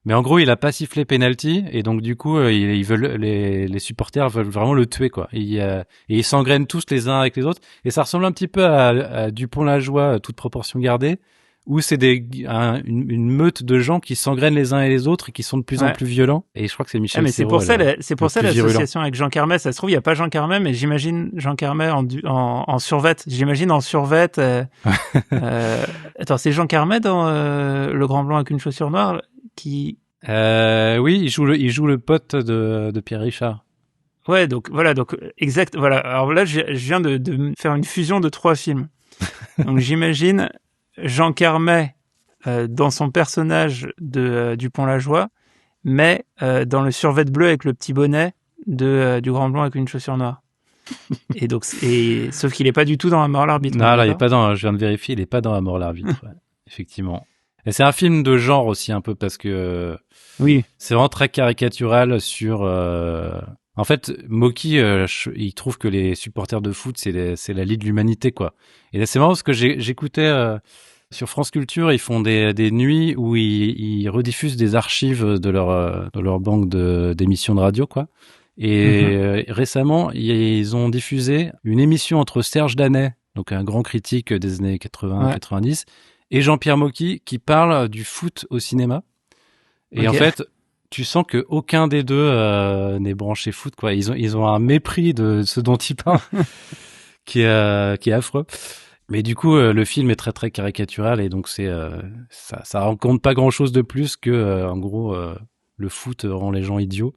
Mais en gros, il a pas sifflé penalty et donc du coup, ils veulent les supporters veulent vraiment le tuer quoi. Et ils s'engrainent tous les uns avec les autres et ça ressemble un petit peu à Dupont-la-Joie, toute proportion gardée, où c'est une meute de gens qui s'engrainent les uns et les autres et qui sont de plus en plus violents. Et je crois que c'est Michel mais Serrault. C'est pour ça l'association avec Jean Carmet. Ça se trouve, il y a pas Jean Carmet, mais j'imagine Jean Carmet en survêt. J'imagine en survêt. Attends, c'est Jean Carmet dans Le Grand Blanc avec une chaussure noire qui. Oui, il joue le pote de Pierre Richard. Ouais, donc voilà, exact. Voilà. Alors là, je viens de faire une fusion de 3 films. Donc j'imagine Jean Carmet dans son personnage de Dupont-la-Joie, mais dans le survêt bleu avec le petit bonnet du Grand Blanc avec une chaussure noire. Et donc, sauf qu'il est pas du tout dans La Mort à l'arbitre. Non, là, il est pas dans. Je viens de vérifier, il est pas dans La Mort à l'arbitre. Ouais, effectivement. Et c'est un film de genre aussi un peu parce que oui, c'est vraiment très caricatural sur. En fait, Mocky, il trouve que les supporters de foot c'est la lie de l'humanité quoi. Et là, c'est marrant parce que j'écoutais sur France Culture, ils font des nuits où ils rediffusent des archives de leur banque d'émissions de radio quoi. Et récemment, ils ont diffusé une émission entre Serge Danet, donc un grand critique des années 80-90, et Jean-Pierre Mocky qui parle du foot au cinéma. Et en fait, tu sens que aucun des deux n'est branché foot quoi. Ils ont un mépris de ce dont ils parlent qui est affreux. Mais du coup, le film est très très caricatural et donc ça raconte pas grand-chose de plus que en gros le foot rend les gens idiots.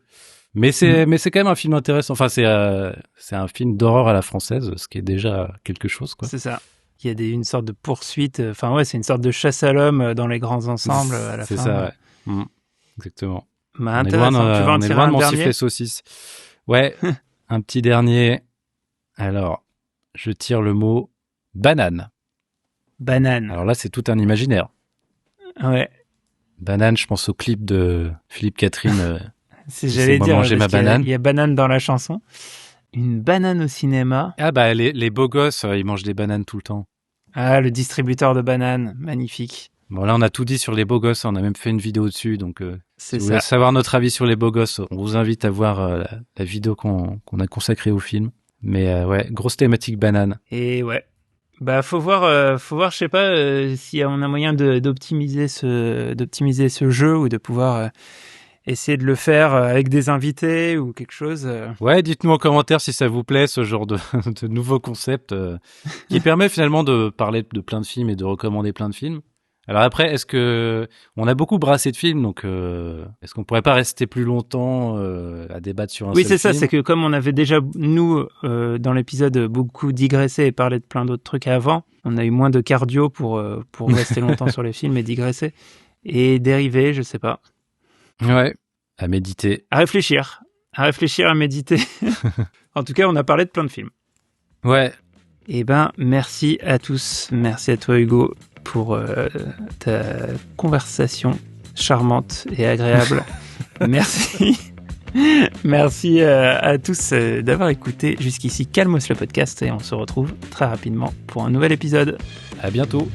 Mais c'est quand même un film intéressant. Enfin, c'est un film d'horreur à la française, ce qui est déjà quelque chose, quoi. C'est ça. Il y a une sorte de poursuite. Enfin, ouais, c'est une sorte de chasse à l'homme dans les grands ensembles à la fin. C'est ça, ouais. Exactement. Bah, intéressant. Tu vas en tirer un de mon dernier sifflet saucisse. Ouais, un petit dernier. Alors, je tire le mot banane. Banane. Alors là, c'est tout un imaginaire. Ouais. Banane, je pense au clip de Philippe Catherine. J'allais dire, manger ma banane. Il y a banane dans la chanson. Une banane au cinéma. Ah bah les beaux gosses, ils mangent des bananes tout le temps. Ah, le distributeur de bananes, magnifique. Bon là, on a tout dit sur les beaux gosses, on a même fait une vidéo dessus, donc si vous voulez ça. savoir notre avis sur les beaux gosses, on vous invite à voir la vidéo qu'on a consacrée au film. Mais ouais, grosse thématique banane. Et ouais. Bah faut voir, je sais pas si on a moyen d'optimiser ce jeu ou de pouvoir essayer de le faire avec des invités ou quelque chose. Ouais, dites-nous en commentaire si ça vous plaît ce genre de nouveau concept qui permet finalement de parler de plein de films et de recommander plein de films. Alors après, est-ce que on a beaucoup brassé de films, donc est-ce qu'on pourrait pas rester plus longtemps à débattre sur un seul film ? Oui, c'est ça, c'est que comme on avait déjà nous dans l'épisode beaucoup digressé et parlé de plein d'autres trucs avant, on a eu moins de cardio pour rester longtemps sur les films et digresser et dériver, je sais pas. Ouais, à méditer. À réfléchir, à méditer. En tout cas, on a parlé de plein de films. Ouais. Eh ben, merci à tous, merci à toi Hugo pour ta conversation charmante et agréable. Merci. Merci à tous d'avoir écouté jusqu'ici Calmos le podcast et on se retrouve très rapidement pour un nouvel épisode. À bientôt.